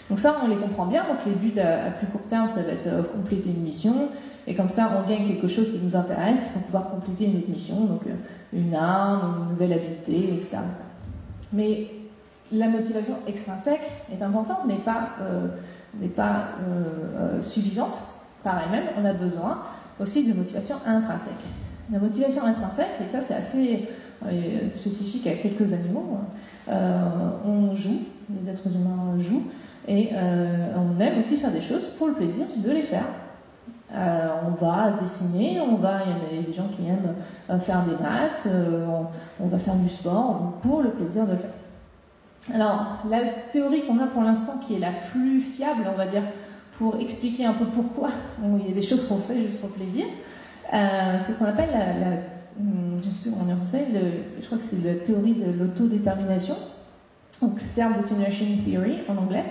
Donc ça, on les comprend bien. Donc les buts à plus court terme, ça va être compléter une mission. Et comme ça, on gagne quelque chose qui nous intéresse pour pouvoir compléter une autre mission. Donc une arme, une nouvelle habilité, etc. Mais la motivation extrinsèque est importante, mais pas suffisante par elle-même. On a besoin aussi de motivation intrinsèque. La motivation intrinsèque, et ça c'est assez spécifique à quelques animaux, on joue, les êtres humains jouent, et on aime aussi faire des choses pour le plaisir de les faire. On va dessiner, il y a des gens qui aiment faire des maths, on va faire du sport pour le plaisir de le faire. Alors, la théorie qu'on a pour l'instant qui est la plus fiable, on va dire, pour expliquer un peu pourquoi il y a des choses qu'on fait juste pour le plaisir, c'est ce qu'on appelle je sais plus comment on dit en français, je crois que c'est la théorie de l'autodétermination, donc Self-Determination Theory en anglais,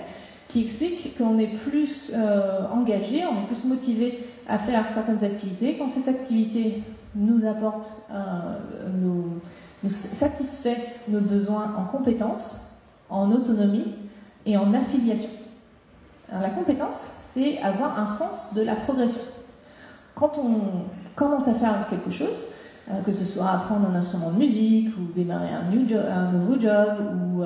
qui explique qu'on est plus engagé, on est plus motivé à faire certaines activités quand cette activité nous apporte, nous satisfait nos besoins en compétences, en autonomie et en affiliation. Alors, la compétence, c'est avoir un sens de la progression. Quand on commence à faire quelque chose, que ce soit apprendre un instrument de musique ou démarrer un nouveau job ou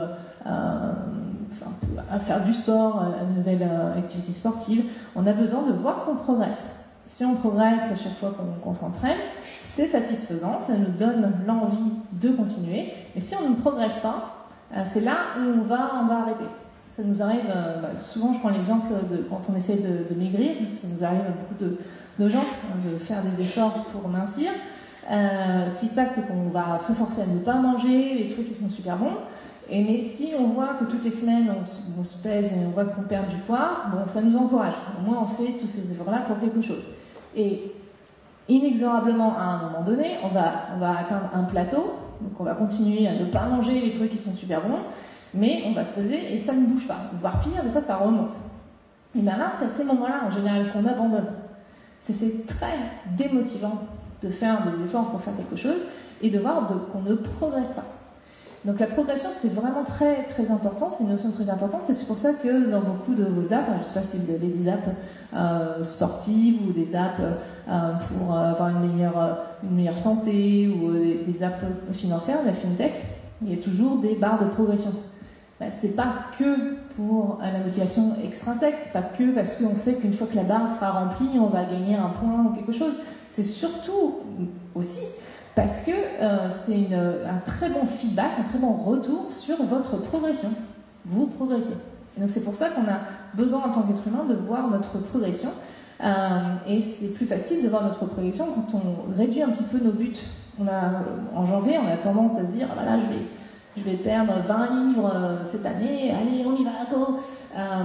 à faire du sport, une nouvelle activité sportive, on a besoin de voir qu'on progresse. Si on progresse à chaque fois qu'on s'entraîne, c'est satisfaisant, ça nous donne l'envie de continuer. Et si on ne progresse pas, c'est là où on va arrêter. Ça nous arrive, souvent je prends l'exemple de quand on essaie de maigrir, parce que ça nous arrive à beaucoup de gens de faire des efforts pour mincir. Ce qui se passe, c'est qu'on va se forcer à ne pas manger les trucs qui sont super bons. Mais si on voit que toutes les semaines on se pèse et on voit qu'on perd du poids, ça nous encourage. Au moins on fait tous ces efforts-là pour quelque chose. Et inexorablement, à un moment donné, on va atteindre un plateau, donc on va continuer à ne pas manger les trucs qui sont super bons, mais on va se poser et ça ne bouge pas. Voire pire, des fois ça remonte. Et bien là, c'est à ces moments-là, en général, qu'on abandonne. C'est très démotivant de faire des efforts pour faire quelque chose et de voir qu'on ne progresse pas. Donc la progression, c'est vraiment très très important, c'est une notion très importante, et c'est pour ça que dans beaucoup de vos apps, je ne sais pas si vous avez des apps sportives ou des apps pour avoir une meilleure santé ou des apps financières, la FinTech, il y a toujours des barres de progression. C'est pas que pour la motivation extrinsèque, c'est pas que parce qu'on sait qu'une fois que la barre sera remplie, on va gagner un point ou quelque chose. C'est surtout aussi parce que c'est un très bon feedback, un très bon retour sur votre progression. Vous progressez. Et donc c'est pour ça qu'on a besoin en tant qu'être humain de voir notre progression. Et c'est plus facile de voir notre progression quand on réduit un petit peu nos buts. En janvier, on a tendance à se dire, ah, voilà, je vais perdre 20 livres cette année, allez, on y va, go.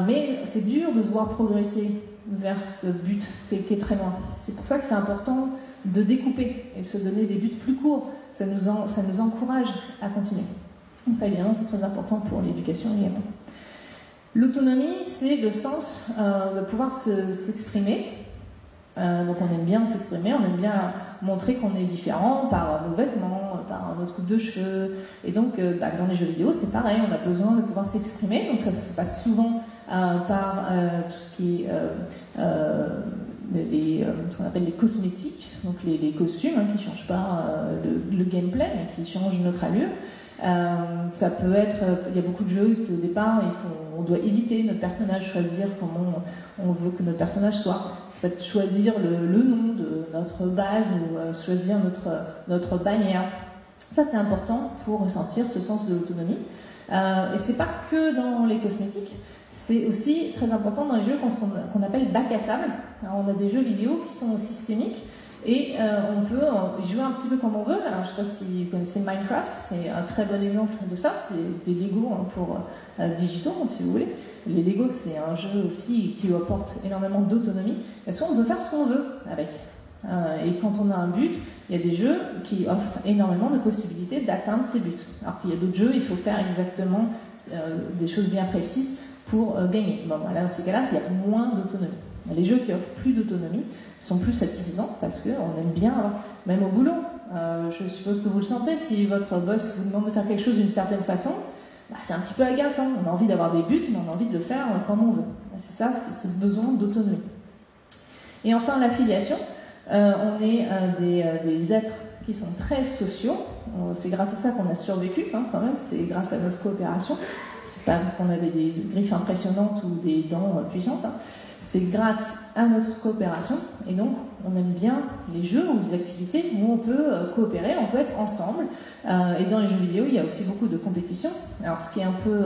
Mais c'est dur de se voir progresser vers ce but qui est très loin. C'est pour ça que c'est important de découper et se donner des buts plus courts. Ça nous encourage à continuer. Donc ça, évidemment, c'est très important pour l'éducation également. L'autonomie, c'est le sens de pouvoir s'exprimer. Donc on aime bien s'exprimer, on aime bien montrer qu'on est différent par nos vêtements, par notre coupe de cheveux. Et donc dans les jeux vidéo, c'est pareil, on a besoin de pouvoir s'exprimer. Donc ça se passe souvent par tout ce qui est ce qu'on appelle les cosmétiques, donc les costumes qui ne changent pas le gameplay, mais qui changent notre allure. Ça peut être, il y a beaucoup de jeux qui au départ, on doit éviter notre personnage, choisir comment on veut que notre personnage soit. Ça peut être choisir le nom de notre base ou choisir notre bannière. Ça c'est important pour ressentir ce sens de l'autonomie. Et c'est pas que dans les cosmétiques, C'est aussi très important dans les jeux qu'on appelle bac à sable. Alors, on a des jeux vidéo qui sont systémiques et on peut jouer un petit peu comme on veut. Alors, je ne sais pas si vous connaissez Minecraft, c'est un très bon exemple de ça. C'est des Lego pour digitaux, si vous voulez. Les Lego, c'est un jeu aussi qui apporte énormément d'autonomie. Parce qu'on peut faire ce qu'on veut avec. Et quand on a un but, il y a des jeux qui offrent énormément de possibilités d'atteindre ces buts. Alors qu'il y a d'autres jeux, il faut faire exactement des choses bien précises pour gagner. Bon, là, dans ces cas-là, il y a moins d'autonomie. Les jeux qui offrent plus d'autonomie sont plus satisfaisants parce qu'on aime bien, même au boulot. Je suppose que vous le sentez, si votre boss vous demande de faire quelque chose d'une certaine façon, c'est un petit peu agaçant. On a envie d'avoir des buts, mais on a envie de le faire comme on veut. C'est ça, c'est ce besoin d'autonomie. Et enfin, l'affiliation. On est des êtres qui sont très sociaux. C'est grâce à ça qu'on a survécu, quand même. C'est grâce à notre coopération. C'est pas parce qu'on avait des griffes impressionnantes ou des dents puissantes. C'est grâce à notre coopération. Et donc, on aime bien les jeux ou les activités où on peut coopérer, on peut être ensemble. Et dans les jeux vidéo, il y a aussi beaucoup de compétition. Alors, ce qui est un peu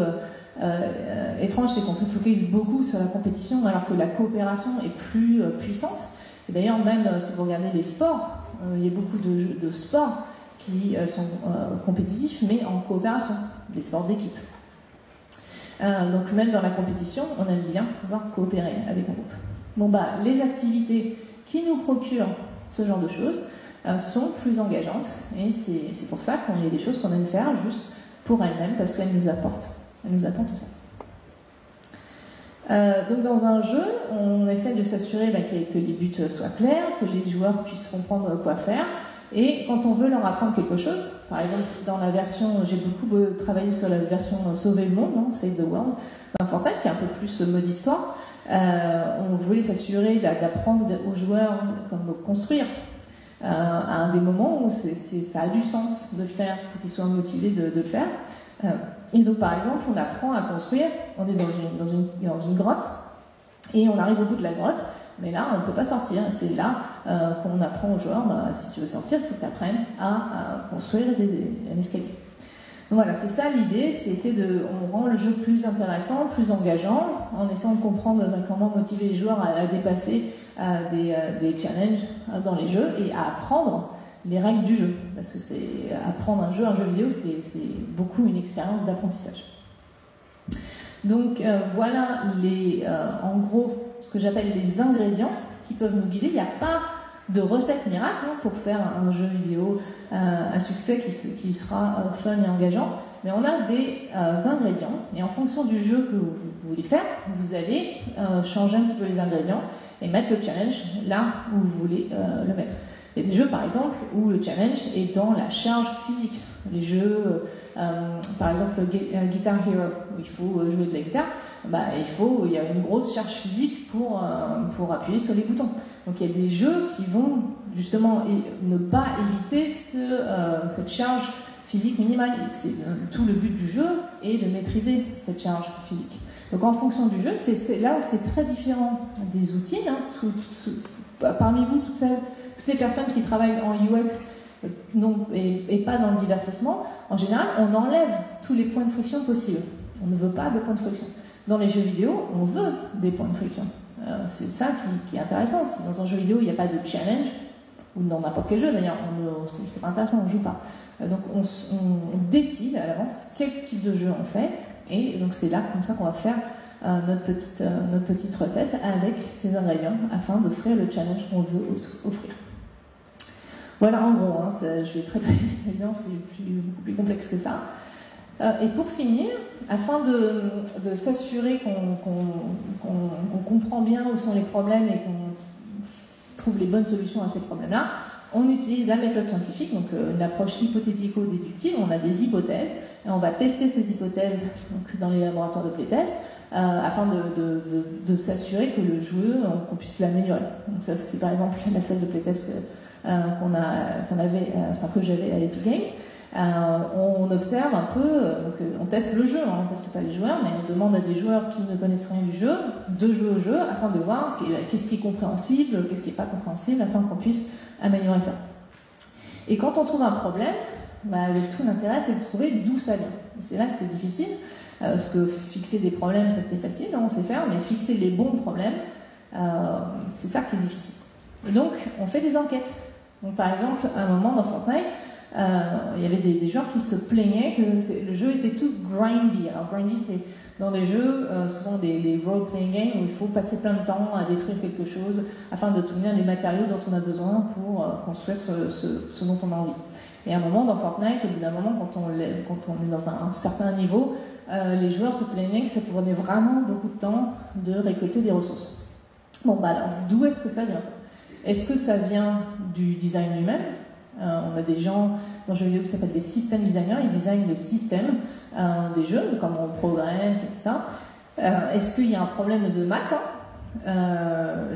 étrange, c'est qu'on se focalise beaucoup sur la compétition alors que la coopération est plus puissante. Et d'ailleurs, même si vous regardez les sports, il y a beaucoup de sports qui sont compétitifs, mais en coopération, des sports d'équipe. Donc même dans la compétition, on aime bien pouvoir coopérer avec un groupe. Bon, les activités qui nous procurent ce genre de choses sont plus engageantes, et c'est pour ça qu'on a des choses qu'on aime faire juste pour elles-mêmes, parce qu'elles nous apportent ça. Donc dans un jeu, on essaie de s'assurer que les buts soient clairs, que les joueurs puissent comprendre quoi faire. Et quand on veut leur apprendre quelque chose, par exemple dans la version, j'ai beaucoup travaillé sur la version Sauver le monde, Save the World, dans Fortnite, qui est un peu plus mode histoire, on voulait s'assurer d'apprendre aux joueurs comme construire à un des moments où ça a du sens de le faire pour qu'ils soient motivés de le faire. Et donc par exemple, on apprend à construire, on est dans une grotte, et on arrive au bout de la grotte, mais là on ne peut pas sortir. C'est là qu'on apprend aux joueurs, si tu veux sortir, il faut que tu apprennes à construire un escalier. Donc voilà, c'est ça l'idée, c'est essayer on rend le jeu plus intéressant, plus engageant, en essayant de comprendre comment motiver les joueurs à dépasser des challenges dans les jeux et à apprendre les règles du jeu, parce que apprendre un jeu vidéo, c'est beaucoup une expérience d'apprentissage. Donc voilà en gros ce que j'appelle les ingrédients qui peuvent nous guider. Il n'y a pas de recette miracle pour faire un jeu vidéo à succès qui sera fun et engageant, mais on a des ingrédients, et en fonction du jeu que vous voulez faire, vous allez changer un petit peu les ingrédients et mettre le challenge là où vous voulez le mettre. Il y a des jeux, par exemple, où le challenge est dans la charge physique. Les jeux, par exemple, Guitar Hero, où il faut jouer de la guitare, il y a une grosse charge physique pour appuyer sur les boutons. Donc il y a des jeux qui vont justement ne pas éviter cette charge physique minimale. Tout le but du jeu est de maîtriser cette charge physique. Donc en fonction du jeu, c'est là où c'est très différent des outils. Parmi vous, toutes les personnes qui travaillent en UX et pas dans le divertissement, en général, on enlève tous les points de friction possibles. On ne veut pas de points de friction. Dans les jeux vidéo, on veut des points de friction. C'est ça qui est intéressant. Si dans un jeu vidéo, il n'y a pas de challenge, ou dans n'importe quel jeu d'ailleurs, c'est pas intéressant, on ne joue pas. Donc on décide à l'avance quel type de jeu on fait, et donc c'est là comme ça qu'on va faire notre petite recette avec ces ingrédients afin d'offrir le challenge qu'on veut offrir. Voilà en gros, je vais très très vite, évidemment c'est beaucoup plus complexe que ça. Et pour finir, afin de s'assurer qu'on comprend bien où sont les problèmes et qu'on trouve les bonnes solutions à ces problèmes-là, on utilise la méthode scientifique, donc une approche hypothético-déductive. On a des hypothèses et on va tester ces hypothèses dans les laboratoires de playtest afin de s'assurer que le jeu, qu'on puisse l'améliorer. Donc ça, c'est par exemple la salle de playtest que j'avais à l'Epic Games. On observe un peu, on teste le jeu, on ne teste pas les joueurs, mais on demande à des joueurs qui ne connaissent rien du jeu de jouer au jeu afin de voir qu'est-ce qui est compréhensible, qu'est-ce qui n'est pas compréhensible, afin qu'on puisse améliorer ça. Et quand on trouve un problème, tout l'intérêt, c'est de trouver d'où ça vient. C'est là que c'est difficile, parce que fixer des problèmes, ça c'est facile, on sait faire, mais fixer les bons problèmes, c'est ça qui est difficile. Et donc, on fait des enquêtes. Donc, par exemple, à un moment dans Fortnite, il y avait des joueurs qui se plaignaient que le jeu était tout grindy. Alors, grindy, c'est dans les jeux, souvent des role-playing games, où il faut passer plein de temps à détruire quelque chose afin d'obtenir les matériaux dont on a besoin pour construire ce dont on a envie. Et à un moment, dans Fortnite, au bout d'un moment, quand on est dans un certain niveau, les joueurs se plaignaient que ça prenait vraiment beaucoup de temps de récolter des ressources. Bon, alors, d'où est-ce que ça vient, ça ? Est-ce que ça vient du design lui-même ? On a des gens dans le jeu vidéo qui s'appellent des system designers, ils designent le système des jeux, comment on progresse, etc. Est-ce qu'il y a un problème de maths ?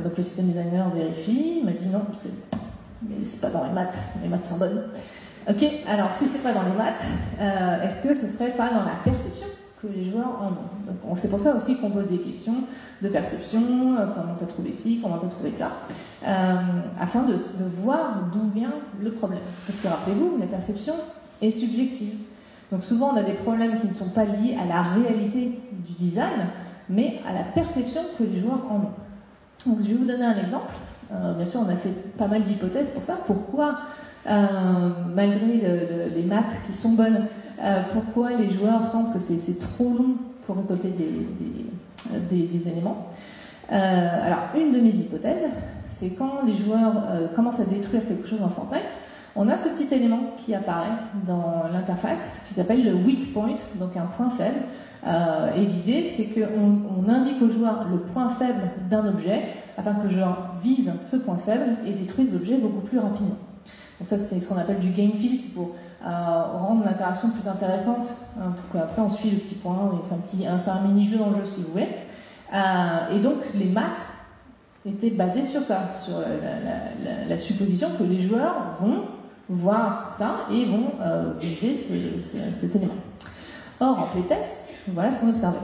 Donc le system designer vérifie, il m'a dit non, c'est pas dans les maths sont bonnes. Ok, alors si c'est pas dans les maths, est-ce que ce serait pas dans la perception que les joueurs en ont ? Donc c'est pour ça aussi qu'on pose des questions de perception, comment tu as trouvé ci, comment tu as trouvé ça, afin de voir d'où vient le problème. Parce que rappelez-vous, la perception est subjective. Donc souvent on a des problèmes qui ne sont pas liés à la réalité du design, mais à la perception que les joueurs en ont. Donc je vais vous donner un exemple. Bien sûr on a fait pas mal d'hypothèses pour ça. Pourquoi, malgré les maths qui sont bonnes, pourquoi les joueurs sentent que c'est trop long pour récolter des éléments. Alors, une de mes hypothèses, c'est quand les joueurs commencent à détruire quelque chose dans Fortnite, on a ce petit élément qui apparaît dans l'interface qui s'appelle le weak point, donc un point faible. Et l'idée, c'est qu'on indique au joueur le point faible d'un objet afin que le joueur vise ce point faible et détruise l'objet beaucoup plus rapidement. Donc ça, c'est ce qu'on appelle du game feel, c'est pour rendre l'interaction plus intéressante, pour qu'après on suit le petit point, c'est un mini-jeu dans le jeu si vous voulez. Et donc les maths étaient basées sur ça, sur la supposition que les joueurs vont voir ça et vont viser cet élément. Or, en playtest, voilà ce qu'on observait.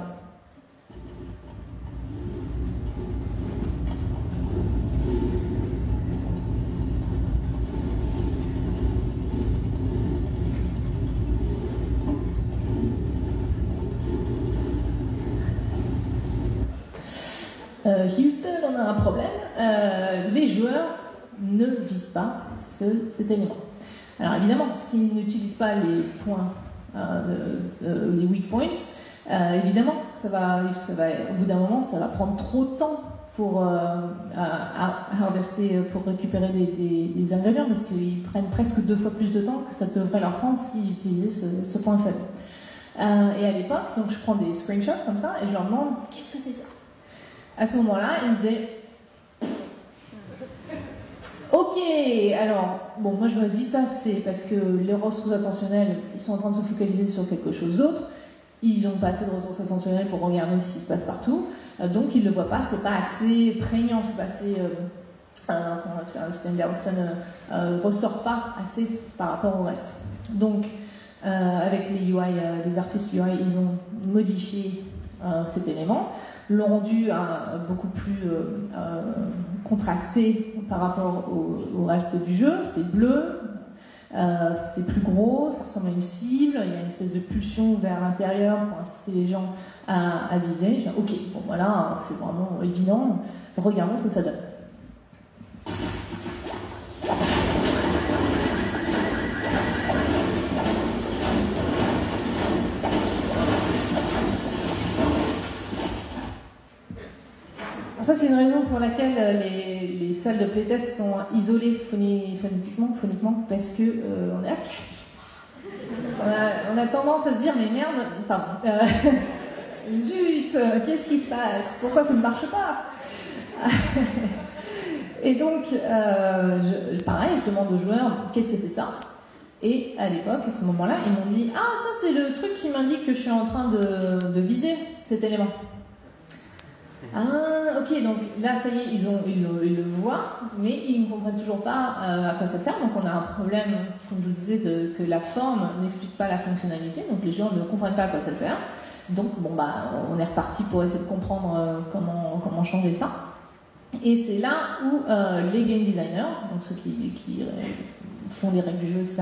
Houston, on a un problème. Les joueurs ne visent pas cet élément. Alors évidemment, s'ils n'utilisent pas les points, les weak points, évidemment, ça va, au bout d'un moment, ça va prendre trop de temps pour harvester, pour récupérer des ingrédients, parce qu'ils prennent presque 2 fois plus de temps que ça devrait leur prendre s'ils utilisaient ce point faible. Et à l'époque, donc je prends des screenshots comme ça et je leur demande qu'est-ce que c'est ça. À ce moment-là, ils me disaient ok, alors, bon, moi je me dis ça, c'est parce que les ressources attentionnelles, ils sont en train de se focaliser sur quelque chose d'autre, ils n'ont pas assez de ressources attentionnelles pour regarder ce qui se passe partout, donc ils ne le voient pas, c'est pas assez prégnant, c'est pas assez, ça ne ressort pas assez par rapport au reste. Donc, avec les UI, les artistes UI, ils ont modifié cet élément, l'ont rendu beaucoup plus contrasté par rapport au reste du jeu. C'est bleu, c'est plus gros, ça ressemble à une cible, il y a une espèce de pulsion vers l'intérieur pour inciter les gens à viser. Je dis, ok, bon voilà, c'est vraiment évident, regardons ce que ça donne. Ça, c'est une raison pour laquelle les salles de playtest sont isolées phoniquement, parce que on est là, qu'est-ce qui se passe ? On a tendance à se dire, mais merde, pardon, zut, qu'est-ce qui se passe ? Pourquoi ça ne marche pas ? Et donc, pareil, je demande aux joueurs, qu'est-ce que c'est ça ? Et à l'époque, à ce moment-là, ils m'ont dit, ah, ça c'est le truc qui m'indique que je suis en train de viser cet élément. Ah, ok, donc là, ça y est, ils le voient, mais ils ne comprennent toujours pas à quoi ça sert. Donc on a un problème, comme je vous disais, que la forme n'explique pas la fonctionnalité. Donc les gens ne comprennent pas à quoi ça sert. Donc bon, bah, on est reparti pour essayer de comprendre comment changer ça. Et c'est là où les game designers, donc ceux qui font les règles du jeu, etc.,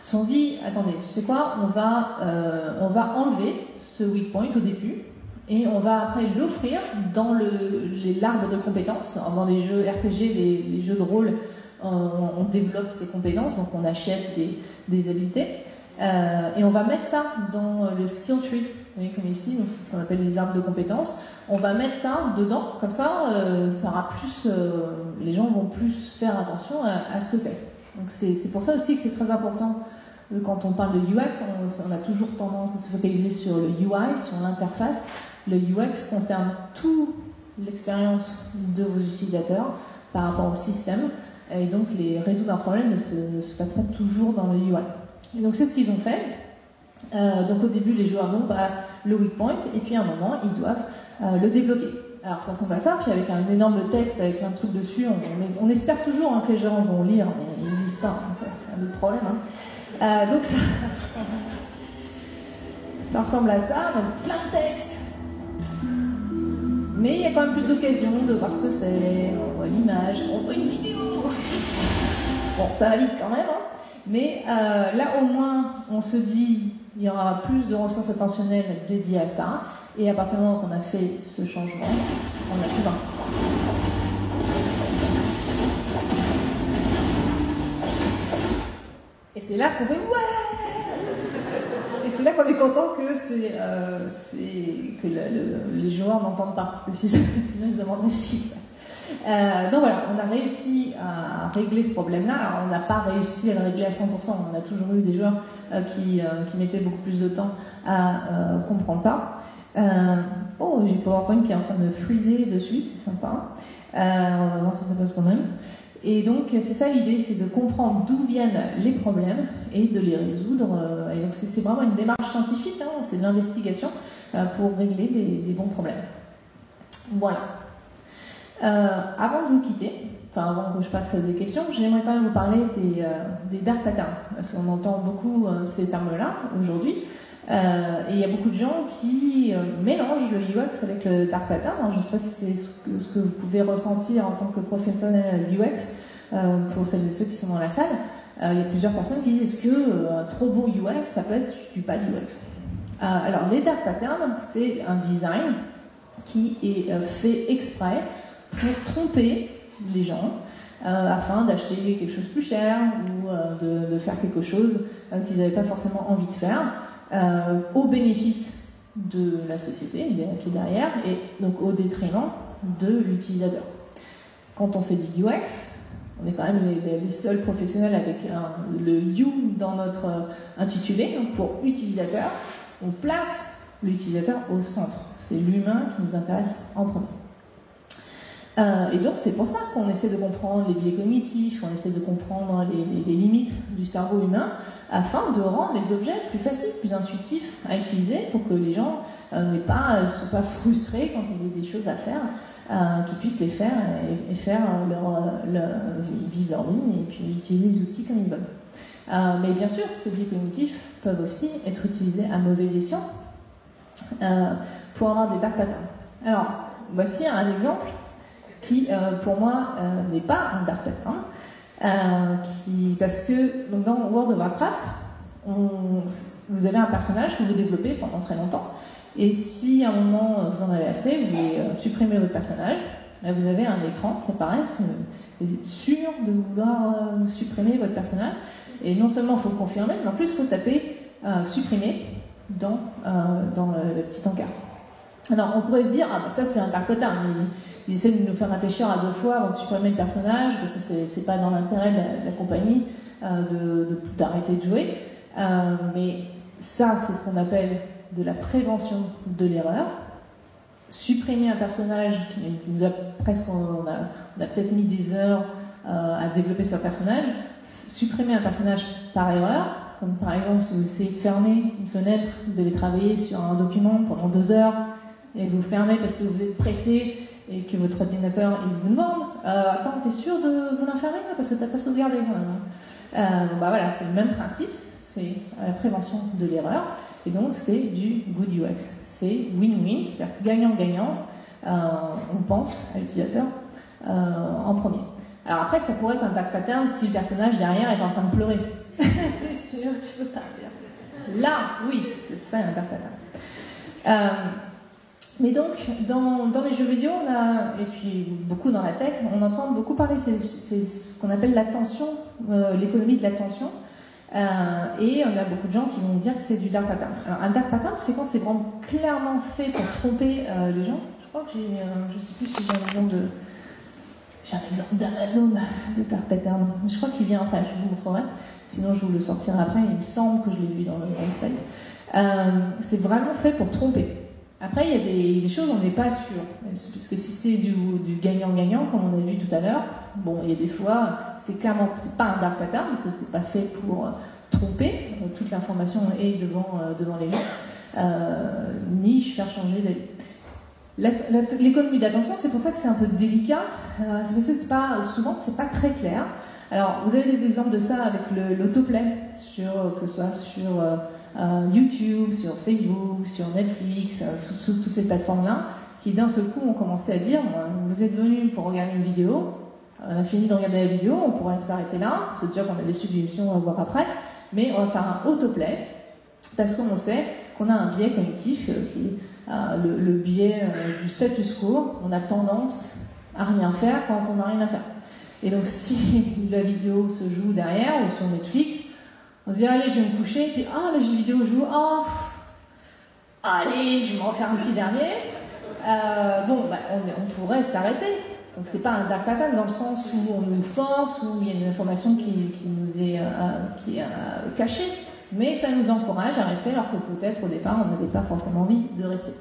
Ils se sont dit, attendez, tu sais quoi, on va enlever ce weak point au début, et on va après l'offrir dans l'arbre de compétences. Alors, dans les jeux RPG, les jeux de rôle, on développe ces compétences, donc on achète des habiletés. Et on va mettre ça dans le skill tree, vous voyez, comme ici, donc c'est ce qu'on appelle les arbres de compétences. On va mettre ça dedans, comme ça, ça aura plus, les gens vont plus faire attention à ce que c'est. Donc c'est pour ça aussi que c'est très important. Quand on parle de UX, on a toujours tendance à se focaliser sur le UI, sur l'interface. Le UX concerne toute l'expérience de vos utilisateurs par rapport au système. Et donc, résoudre un problème ne se passe pas toujours dans le UI. Et donc, c'est ce qu'ils ont fait. Donc, au début, les joueurs n'ont pas le weak point, et puis à un moment, ils doivent le débloquer. Alors, ça ressemble à ça, puis avec un énorme texte, avec plein de trucs dessus, on espère toujours que les gens vont lire, mais ils ne lisent pas. Hein, ça, c'est un autre problème. Hein. Donc, ça ressemble à ça, donc plein de textes. Mais il y a quand même plus d'occasions de voir ce que c'est, on voit l'image, on voit une vidéo. Bon, ça va vite quand même, hein. Mais là au moins on se dit il y aura plus de ressources attentionnelles dédiées à ça, et à partir du moment qu'on a fait ce changement, on a plus d'infos. Et c'est là qu'on fait ouais. Et c'est là qu'on est content que les joueurs n'entendent pas. Sinon ils se demanderaient ce qui se passe. Donc voilà, on a réussi à régler ce problème-là. Alors on n'a pas réussi à le régler à 100%. On a toujours eu des joueurs qui mettaient beaucoup plus de temps à comprendre ça. Oh, j'ai PowerPoint qui est en train de freezer dessus, c'est sympa. On va voir si ça passe quand même. Et donc c'est ça l'idée, c'est de comprendre d'où viennent les problèmes et de les résoudre. Et donc c'est vraiment une démarche scientifique, hein, c'est de l'investigation pour régler des bons problèmes. Voilà. Avant de vous quitter, enfin avant que je passe des questions, j'aimerais quand même vous parler des dark patterns, parce qu'on entend beaucoup ces termes-là aujourd'hui, et il y a beaucoup de gens qui mélangent le UX avec le dark pattern. Alors, je ne sais pas si c'est ce que vous pouvez ressentir en tant que professionnel UX, pour celles et ceux qui sont dans la salle. Il y a plusieurs personnes qui disent, est-ce que un trop beau UX, ça peut être du bad UX? Alors les dark patterns, c'est un design qui est fait exprès pour tromper les gens afin d'acheter quelque chose de plus cher ou de faire quelque chose qu'ils n'avaient pas forcément envie de faire au bénéfice de la société qui est derrière et donc au détriment de l'utilisateur. Quand on fait du UX, on est quand même les seuls professionnels avec le U dans notre intitulé. Donc pour utilisateur, on place l'utilisateur au centre. C'est l'humain qui nous intéresse en premier. Et donc c'est pour ça qu'on essaie de comprendre les biais cognitifs, on essaie de comprendre les limites du cerveau humain afin de rendre les objets plus faciles, plus intuitifs à utiliser pour que les gens ne soient pas frustrés quand ils aient des choses à faire, qu'ils puissent les faire et faire vivre leur vie et puis utiliser les outils comme ils veulent. Mais bien sûr, ces biais cognitifs peuvent aussi être utilisés à mauvais escient pour avoir des dark patterns. Alors, voici un exemple qui, pour moi, n'est pas un dark pattern, parce que donc, dans World of Warcraft, vous avez un personnage que vous développez pendant très longtemps, et si à un moment vous en avez assez, vous voulez supprimer votre personnage, vous avez un écran qui apparaît, vous êtes sûr de vouloir supprimer votre personnage, et non seulement il faut le confirmer, mais en plus il faut taper supprimer dans le petit encart. Alors on pourrait se dire, ça c'est un dark pattern, ils essaient de nous faire réfléchir à deux fois avant de supprimer le personnage, parce que c'est pas dans l'intérêt de la compagnie d'arrêter de jouer. Mais ça, c'est ce qu'on appelle de la prévention de l'erreur. Supprimer un personnage qui nous a on a peut-être mis des heures à développer ce personnage. Supprimer un personnage par erreur, comme par exemple si vous essayez de fermer une fenêtre, vous avez travaillé sur un document pendant 2 heures et vous fermez parce que vous êtes pressé et que votre ordinateur il vous demande attends, t'es sûr de vouloir fermer parce que t'as pas sauvegardé voilà, c'est le même principe, c'est la prévention de l'erreur, et donc c'est du good UX, c'est win-win, c'est-à-dire gagnant-gagnant, on pense à l'utilisateur en premier. Alors après, ça pourrait être un dark pattern si le personnage derrière est en train de pleurer. T'es sûr, tu peux pas dire. Là, oui, ce serait un dark pattern. Mais donc, dans les jeux vidéo, et puis beaucoup dans la tech, on entend beaucoup parler, c'est ce qu'on appelle l'attention, l'économie de l'attention. Et on a beaucoup de gens qui vont dire que c'est du dark pattern. Alors, un dark pattern, c'est quand c'est vraiment clairement fait pour tromper les gens. Je crois que je sais plus si j'ai un exemple d'Amazon de dark pattern. Je crois qu'il vient après, je vous montrerai. Sinon, je vous le sortirai après. Il me semble que je l'ai vu dans le site. C'est vraiment fait pour tromper. Après, il y a des choses où on n'est pas sûr. Parce que si c'est du gagnant-gagnant, comme on a vu tout à l'heure, bon, il y a des fois, c'est pas un dark pattern, parce que c'est pas fait pour tromper. Toute l'information est devant les gens, ni faire changer d'avis. L'économie d'attention, c'est pour ça que c'est un peu délicat. C'est parce que souvent, c'est pas très clair. Alors, vous avez des exemples de ça avec l'autoplay, que ce soit sur YouTube, sur Facebook, sur Netflix, toutes ces plateformes-là, qui d'un seul coup ont commencé à dire vous êtes venus pour regarder une vidéo, on a fini de regarder la vidéo, on pourrait s'arrêter là, c'est déjà qu'on a des suggestions à voir après, mais on va faire un autoplay, parce qu'on sait qu'on a un biais cognitif, qui est le biais du status quo. On a tendance à rien faire quand on n'a rien à faire. Et donc si la vidéo se joue derrière, ou sur Netflix, on se dit allez, je vais me coucher, puis la vidéo joue, allez, je vais m'en faire un petit dernier. On pourrait s'arrêter. Donc c'est pas un dark pattern dans le sens où on nous force, où il y a une information qui nous est cachée, mais ça nous encourage à rester alors que peut-être au départ on n'avait pas forcément envie de rester.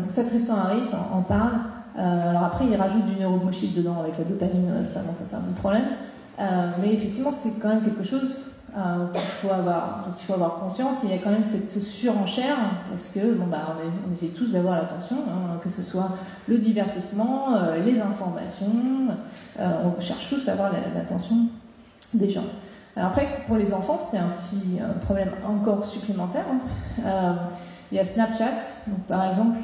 Seth Tristan-Harris en parle. Alors après il rajoute du neurobullshit dedans avec la dopamine, ça c'est un bon problème. Mais effectivement c'est quand même quelque chose dont il faut avoir conscience. Il y a quand même cette surenchère parce que on essaie tous d'avoir l'attention, que ce soit le divertissement, les informations, on cherche tous à avoir l'attention des gens. Alors après pour les enfants c'est un petit problème encore supplémentaire. Il y a Snapchat, donc par exemple,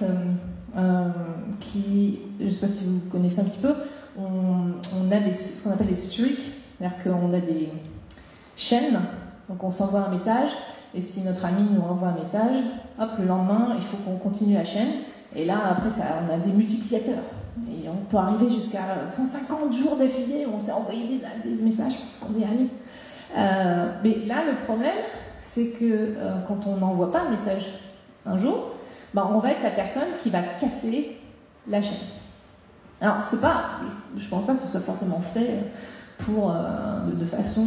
je ne sais pas si vous connaissez un petit peu, on a ce qu'on appelle des streaks, c'est-à-dire qu'on a des chaînes, donc on s'envoie un message, et si notre ami nous envoie un message, hop, le lendemain, il faut qu'on continue la chaîne, et là, après, on a des multiplicateurs. Et on peut arriver jusqu'à 150 jours d'affilée où on s'est envoyé des messages parce qu'on est amis. Mais là, le problème, c'est que quand on n'envoie pas un message un jour, on va être la personne qui va casser la chaîne. Alors, je pense pas que ce soit forcément fait de façon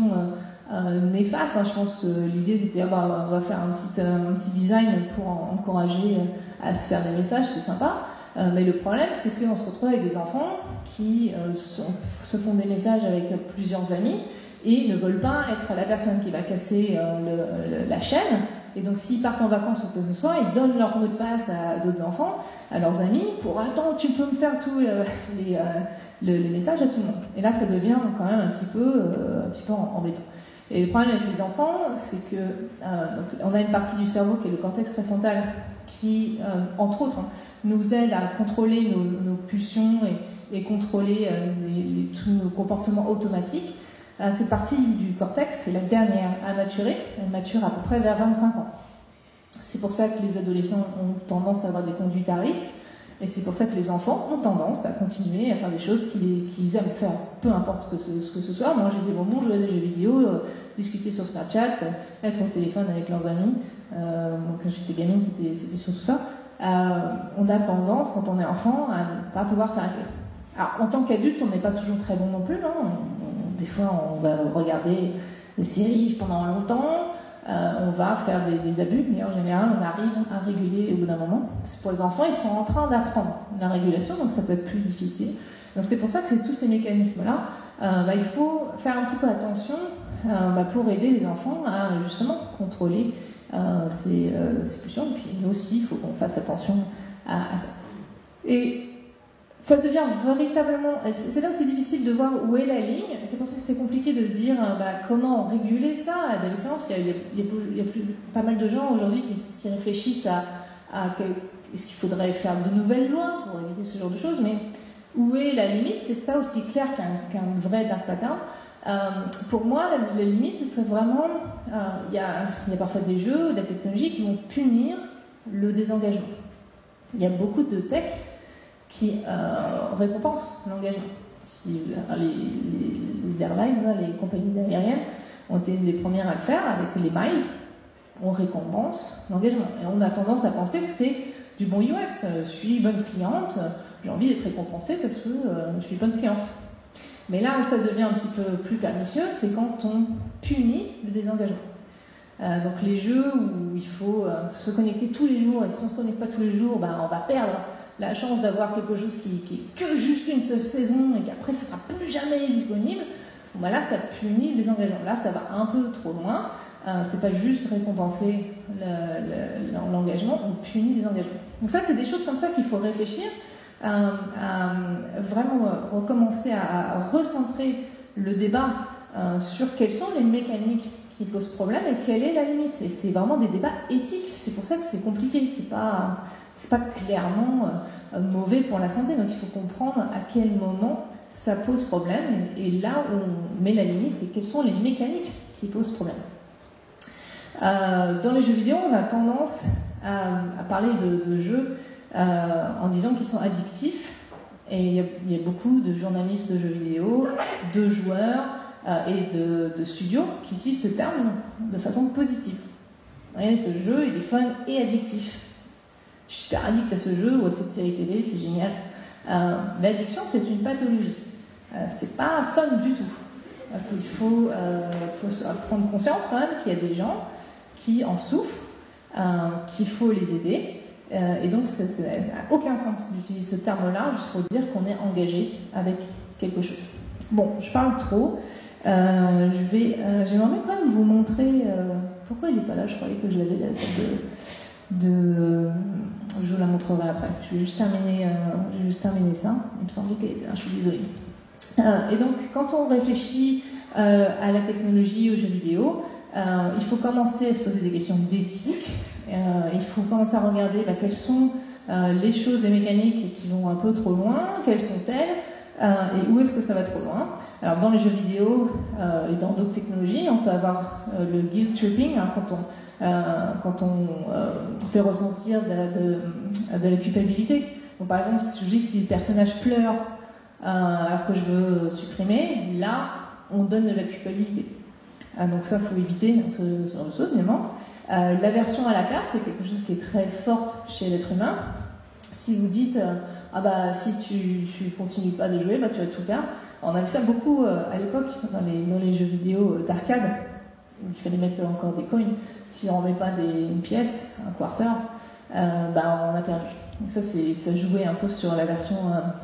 néfaste. Je pense que l'idée c'était on va faire un petit design pour encourager à se faire des messages, c'est sympa. Mais le problème, c'est qu'on se retrouve avec des enfants qui se font des messages avec plusieurs amis et ne veulent pas être la personne qui va casser la chaîne. Et donc, s'ils partent en vacances ou quoi que ce soit, ils donnent leur mot de passe à d'autres enfants, à leurs amis, pour « Attends, tu peux me faire tous les messages à tout le monde ». Et là, ça devient quand même un petit peu embêtant. Et le problème avec les enfants, c'est que donc, on a une partie du cerveau qui est le cortex préfrontal qui, entre autres, nous aide à contrôler nos pulsions et contrôler tous nos comportements automatiques. Cette partie du cortex, c'est la dernière à maturer. Elle mature à peu près vers 25 ans. C'est pour ça que les adolescents ont tendance à avoir des conduites à risque. Et c'est pour ça que les enfants ont tendance à continuer à faire des choses qu'ils aiment faire, peu importe ce que ce soit. Manger des bonbons, jouer à des jeux vidéo, discuter sur Snapchat, être au téléphone avec leurs amis. Quand j'étais gamine, c'était surtout ça. On a tendance, quand on est enfant, à ne pas pouvoir s'arrêter. Alors, en tant qu'adulte, on n'est pas toujours très bon non plus. Des fois, on va regarder des séries pendant longtemps, on va faire des abus, mais en général, on arrive à réguler au bout d'un moment. Pour les enfants, ils sont en train d'apprendre la régulation, donc ça peut être plus difficile. Donc c'est pour ça que tous ces mécanismes-là, il faut faire un petit peu attention pour aider les enfants à justement contrôler ces pulsions. Et puis nous aussi, il faut qu'on fasse attention à ça. Et ça devient véritablement... C'est là où c'est difficile de voir où est la ligne. C'est pour ça que c'est compliqué de dire comment réguler ça. À l'adolescence, il y a pas mal de gens aujourd'hui qui réfléchissent à est-ce qu'il faudrait faire de nouvelles lois pour éviter ce genre de choses. Mais où est la limite? C'est pas aussi clair qu'un vrai dark pattern. Pour moi, la limite, ce serait vraiment, il y a parfois des jeux, de la technologie qui vont punir le désengagement. Il y a beaucoup de tech qui récompensent l'engagement. Si, les airlines, les compagnies aériennes, ont été les premières à le faire avec les miles. On récompense l'engagement. Et on a tendance à penser que c'est du bon UX. Je suis bonne cliente, j'ai envie d'être récompensée parce que je suis bonne cliente. Mais là où ça devient un petit peu plus pernicieux, c'est quand on punit le désengagement. Donc les jeux où il faut se connecter tous les jours, et si on ne se connecte pas tous les jours, on va perdre la chance d'avoir quelque chose qui est que juste une seule saison et qu'après ça ne sera plus jamais disponible. Là, ça punit le désengagement. Là, ça va un peu trop loin. C'est pas juste récompenser l'engagement, on punit les engagements. Donc ça, c'est des choses comme ça qu'il faut réfléchir, à vraiment recommencer à recentrer le débat sur quelles sont les mécaniques qui posent problème et quelle est la limite. Et c'est vraiment des débats éthiques, c'est pour ça que c'est compliqué, c'est pas clairement mauvais pour la santé, donc il faut comprendre à quel moment ça pose problème, et là où on met la limite, et quelles sont les mécaniques qui posent problème. Dans les jeux vidéo, on a tendance à parler de jeux en disant qu'ils sont addictifs, et il y a beaucoup de journalistes de jeux vidéo, de joueurs et de studios qui utilisent ce terme de façon positive. Regardez, ce jeu, il est fun et addictif. Je suis super addict à ce jeu ou à cette série télé, c'est génial. L'addiction, c'est une pathologie. C'est pas fun du tout. Il faut prendre conscience quand même qu'il y a des gens qui en souffrent, qu'il faut les aider. Et donc, ça n'a aucun sens d'utiliser ce terme-là juste pour dire qu'on est engagé avec quelque chose. Bon, je parle trop. J'aimerais quand même vous montrer... pourquoi il n'est pas là? Je croyais que je l'avais là, celle je vous la montrerai après. Je vais juste terminer ça. Il me semblait qu'elle était là, je suis désolée. Et donc, quand on réfléchit à la technologie, aux jeux vidéo, il faut commencer à se poser des questions d'éthique. Il faut commencer à regarder quelles sont les choses, les mécaniques qui vont un peu trop loin, quelles sont-elles, et où est-ce que ça va trop loin. Alors, dans les jeux vidéo et dans d'autres technologies, on peut avoir le guilt tripping, quand on fait ressentir de la culpabilité. Donc, par exemple, si le personnage pleure alors que je veux supprimer, là, on donne de la culpabilité. Donc ça, il faut éviter ce genre de choses, évidemment. L'aversion à la perte, c'est quelque chose qui est très forte chez l'être humain. Si vous dites, si tu continues pas de jouer, tu vas tout perdre. On avait ça beaucoup à l'époque, dans les jeux vidéo d'arcade. Il fallait mettre encore des coins. Si on ne met pas une pièce, un quarter, on a perdu. Donc ça jouait un peu sur l'aversion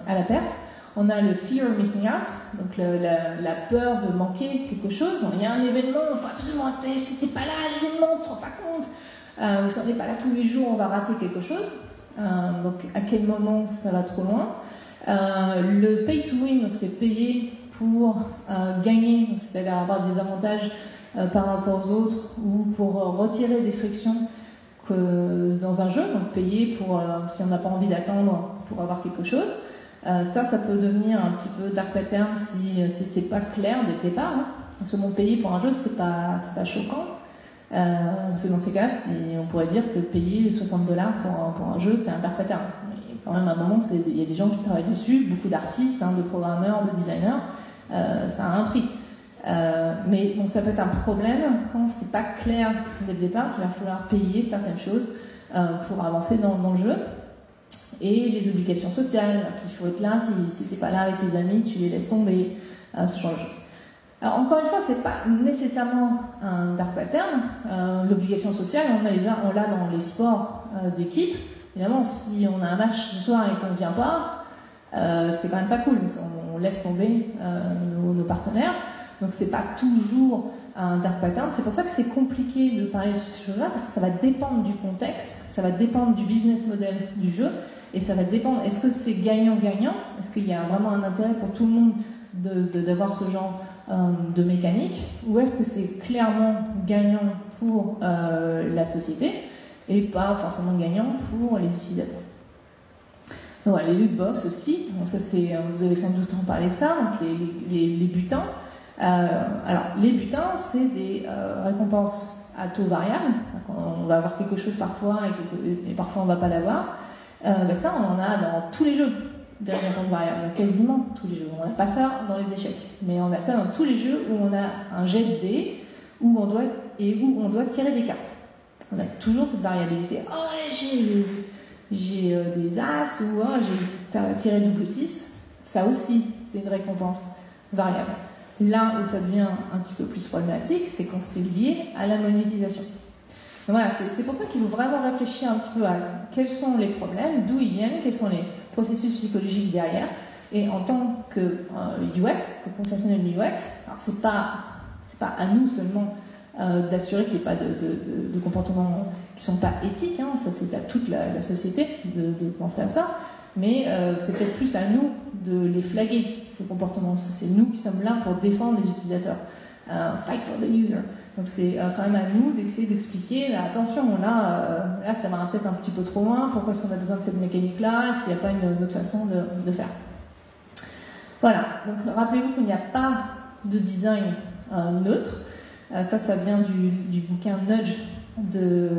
à la perte. On a le fear of missing out, donc la peur de manquer quelque chose. Il y a un événement, il faut absolument être, si t'es pas là à l'événement, tu te rends pas compte. Si on n'est pas là tous les jours, on va rater quelque chose. Donc à quel moment ça va trop loin. Le pay to win, donc c'est payer pour gagner, c'est-à-dire avoir des avantages par rapport aux autres, ou pour retirer des frictions dans un jeu, donc payer pour, si on n'a pas envie d'attendre pour avoir quelque chose. Ça peut devenir un petit peu dark pattern si c'est pas clair dès le départ. Parce que payer pour un jeu, c'est pas choquant. C'est dans ces cas, on pourrait dire que payer $60 pour un jeu, c'est un dark pattern. Mais quand même, à un moment, il y a des gens qui travaillent dessus, beaucoup d'artistes, de programmeurs, de designers. Ça a un prix. Mais ça peut être un problème quand c'est pas clair dès le départ qu'il va falloir payer certaines choses pour avancer dans le jeu. Et les obligations sociales, qu'il faut être là, si t'es pas là avec tes amis, tu les laisses tomber, ce genre de choses. Alors encore une fois, c'est pas nécessairement un dark pattern. L'obligation sociale, on l'a dans les sports d'équipe. Évidemment, si on a un match ce soir et qu'on ne vient pas, c'est quand même pas cool. On laisse tomber nos partenaires. Donc c'est pas toujours un dark pattern. C'est pour ça que c'est compliqué de parler de ces choses-là, parce que ça va dépendre du contexte, ça va dépendre du business model du jeu. Et ça va dépendre, est-ce que c'est gagnant-gagnant? Est-ce qu'il y a vraiment un intérêt pour tout le monde d'avoir ce genre de mécanique? Ou est-ce que c'est clairement gagnant pour la société et pas forcément gagnant pour les utilisateurs? Donc, les loot box aussi, donc ça vous avez sans doute en parlé de ça, donc les butins. Alors, les butins, c'est des récompenses à taux variable. On va avoir quelque chose parfois et parfois on ne va pas l'avoir. Ça, on en a dans tous les jeux, des récompenses variables, quasiment tous les jeux. On n'a pas ça dans les échecs, mais on a ça dans tous les jeux où on a un jet de dés où on doit tirer des cartes. On a toujours cette variabilité. Oh, j'ai des as ou oh, j'ai tiré double 6. Ça aussi, c'est une récompense variable. Là où ça devient un petit peu plus problématique, c'est quand c'est lié à la monétisation. Donc voilà, c'est pour ça qu'il faut vraiment réfléchir un petit peu à quels sont les problèmes, d'où ils viennent, quels sont les processus psychologiques derrière. Et en tant que UX, que professionnel de UX, alors c'est pas à nous seulement d'assurer qu'il n'y ait pas de comportements qui ne sont pas éthiques, hein, ça c'est à toute la société de penser à ça, mais c'est peut-être plus à nous de les flaguer, ces comportements. C'est nous qui sommes là pour défendre les utilisateurs. Fight for the user. Donc c'est quand même à nous d'essayer d'expliquer, attention, là ça va peut-être un petit peu trop loin, pourquoi est-ce qu'on a besoin de cette mécanique-là, est-ce qu'il n'y a pas une autre façon de faire. Voilà, donc rappelez-vous qu'il n'y a pas de design neutre. Ça vient du bouquin Nudge de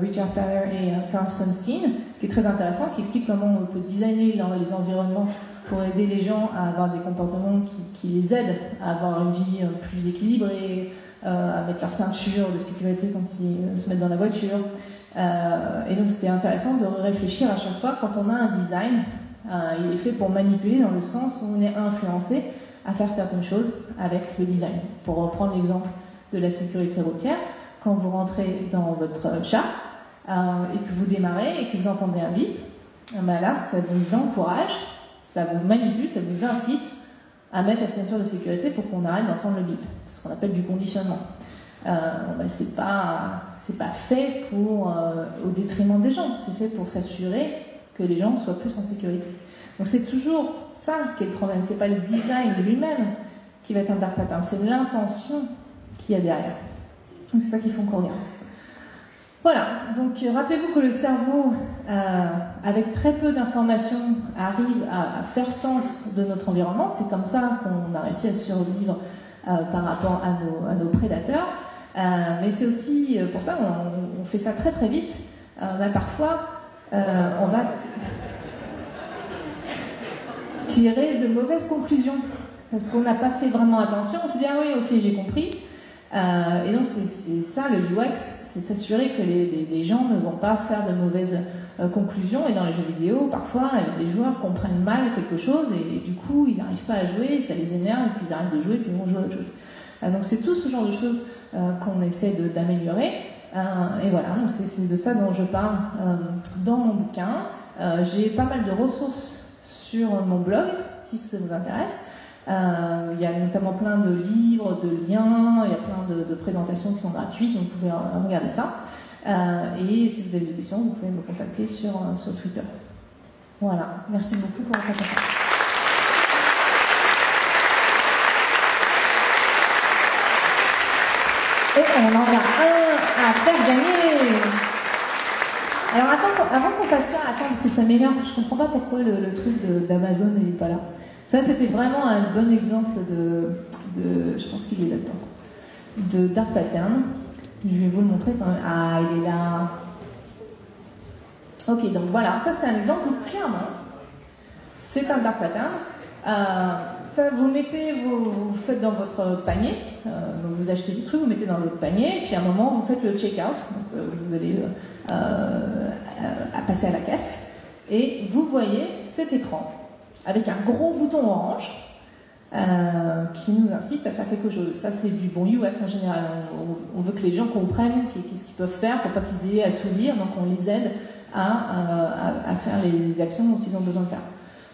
Richard Thaler et Carl Sunstein, qui est très intéressant, qui explique comment on peut designer les environnements pour aider les gens à avoir des comportements qui les aident à avoir une vie plus équilibrée, à mettre leur ceinture de sécurité quand ils se mettent dans la voiture. Et donc c'est intéressant de réfléchir à chaque fois quand on a un design, il est fait pour manipuler dans le sens où on est influencé à faire certaines choses avec le design. Pour reprendre l'exemple de la sécurité routière, quand vous rentrez dans votre chat et que vous démarrez et que vous entendez un bip, là ça vous encourage, ça vous manipule, ça vous incite à mettre la ceinture de sécurité pour qu'on arrête d'entendre le bip. C'est ce qu'on appelle du conditionnement. C'est pas fait au détriment des gens, c'est fait pour s'assurer que les gens soient plus en sécurité. Donc c'est toujours ça qui est le problème, c'est pas le design lui-même qui va être un dark pattern, c'est l'intention qu'il y a derrière. Donc c'est ça qu'il faut qu'on regarde. Voilà, donc rappelez-vous que le cerveau, avec très peu d'informations, arrive à faire sens de notre environnement. C'est comme ça qu'on a réussi à survivre par rapport à nos prédateurs. Mais c'est aussi pour ça qu'on fait ça très très vite. Parfois, on va tirer de mauvaises conclusions parce qu'on n'a pas fait vraiment attention. On se dit ah oui, ok, j'ai compris. Et donc c'est ça le UX, c'est de s'assurer que les gens ne vont pas faire de mauvaises conclusions. Et dans les jeux vidéo, parfois, les joueurs comprennent mal quelque chose et du coup, ils n'arrivent pas à jouer, ça les énerve, et puis ils arrêtent de jouer, puis ils vont jouer à autre chose. Donc c'est tout ce genre de choses qu'on essaie d'améliorer. Et voilà, donc c'est de ça dont je parle dans mon bouquin. J'ai pas mal de ressources sur mon blog, si ça vous intéresse. Il y a notamment plein de livres, de liens, il y a plein de présentations qui sont gratuites, donc vous pouvez regarder ça. Et si vous avez des questions, vous pouvez me contacter sur Twitter. Voilà, merci beaucoup pour votre attention. Et on en a un à faire gagner. Alors avant qu'on fasse ça, parce que ça m'énerve, je comprends pas pourquoi le truc d'Amazon n'est pas là. Ça, c'était vraiment un bon exemple de je pense qu'il est là-dedans, de dark pattern. Je vais vous le montrer quand même. Ah, il est là. Ok, donc voilà, ça c'est un exemple où clairement, c'est un dark pattern. Ça, vous faites dans votre panier, donc vous achetez des trucs, vous mettez dans votre panier, et puis à un moment, vous faites le check-out, donc vous allez à passer à la caisse, et vous voyez cet écran avec un gros bouton orange qui nous incite à faire quelque chose. Ça, c'est du bon UX en général. On veut que les gens comprennent qu'est-ce qu'ils peuvent faire pour pas qu'ils aient à tout lire, donc on les aide à faire les actions dont ils ont besoin de faire.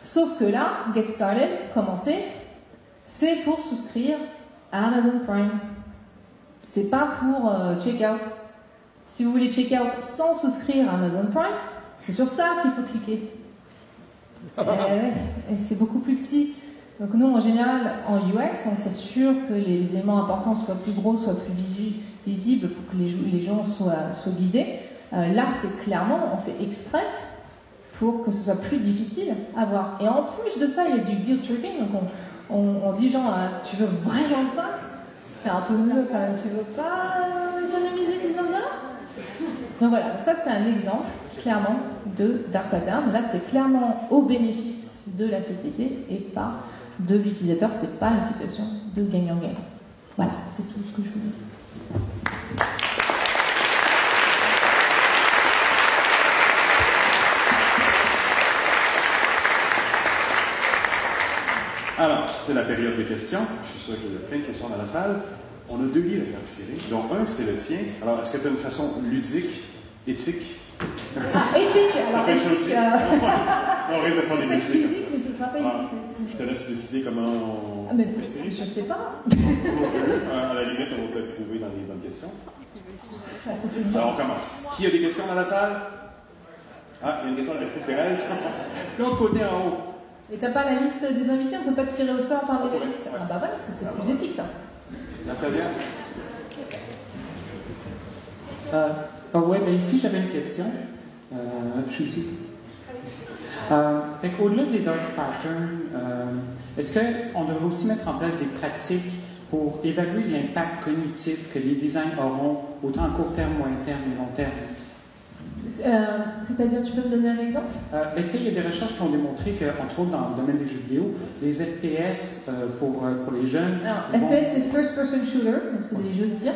Sauf que là, Get Started, commencer, c'est pour souscrire à Amazon Prime. C'est pas pour Checkout. Si vous voulez Checkout sans souscrire à Amazon Prime, c'est sur ça qu'il faut cliquer. Et c'est beaucoup plus petit. Donc nous, en général, en UX, on s'assure que les éléments importants soient plus gros, soient plus visibles pour que les gens soient guidés. Là, c'est clairement, on fait exprès pour que ce soit plus difficile à voir. Et en plus de ça, il y a du guilt tripping, donc on dit genre, tu veux vraiment pas? C'est un peu mieux quand même, tu veux pas économiser $19? Donc voilà, ça c'est un exemple clairement de dark pattern. Là c'est clairement au bénéfice de la société et pas de l'utilisateur, c'est pas une situation de gagnant-gagnant. Voilà, c'est tout ce que je voulais dire. Alors, c'est la période des questions. Je suis sûr qu'il y a plein de questions dans la salle. On a 2 livres à faire tirer. Donc, un, c'est le tien. Alors, est-ce que tu as une façon ludique, éthique? Ah, éthique! Ça Alors, peut être éthique, on risque de faire des métiers comme ça. mais ce sera pas éthique. Je te laisse décider comment on Ah, mais peut tirer. je sais pas. À la limite, on va peut-être trouver dans les bonnes questions. Ah, ça, c'est bien. Alors, on commence. Qui a des questions dans la salle? Ah, il y a une question de Thérèse. L'autre côté en haut. Et t'as pas la liste des invités, on peut pas tirer au sort parmi les listes. Ah bah voilà, c'est plus éthique ça. Ça vient? Oui, mais ici j'avais une question. Je suis ici. Au-delà des dark patterns, est-ce qu'on devrait aussi mettre en place des pratiques pour évaluer l'impact cognitif que les designs auront autant à court terme, moyen terme et long terme? C'est-à-dire, tu peux me donner un exemple? Il y a des recherches qui ont démontré que, entre autres dans le domaine des jeux vidéo, les FPS pour les jeunes... Alors, FPS, c'est First Person Shooter, donc c'est des jeux de tir.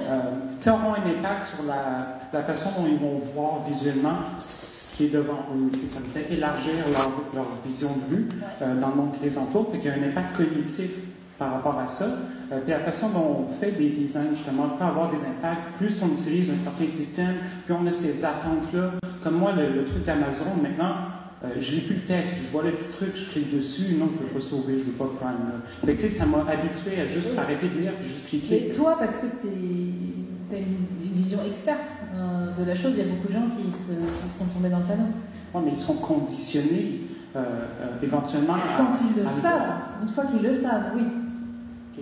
Auront un impact sur la façon dont ils vont voir visuellement ce qui est devant eux. Ça peut peut-être élargir leur vision de vue dans le monde qui les entoure, fait qu'il y a un impact cognitif par rapport à ça. Puis la façon dont on fait des designs, justement, peut avoir des impacts. Plus on utilise un certain système, plus on a ces attentes-là. Comme moi, le truc d'Amazon, maintenant, je lis plus le texte. Je vois le petit truc, je clique dessus. Non, je ne veux pas sauver, je ne veux pas prendre. Fait que, ça m'a habitué à juste arrêter de lire puis juste cliquer. Mais toi, parce que tu as une vision experte de la chose, il y a beaucoup de gens qui sont tombés dans le panneau. Oui, mais ils seront conditionnés éventuellement Quand ils le savent, une fois qu'ils le savent, oui.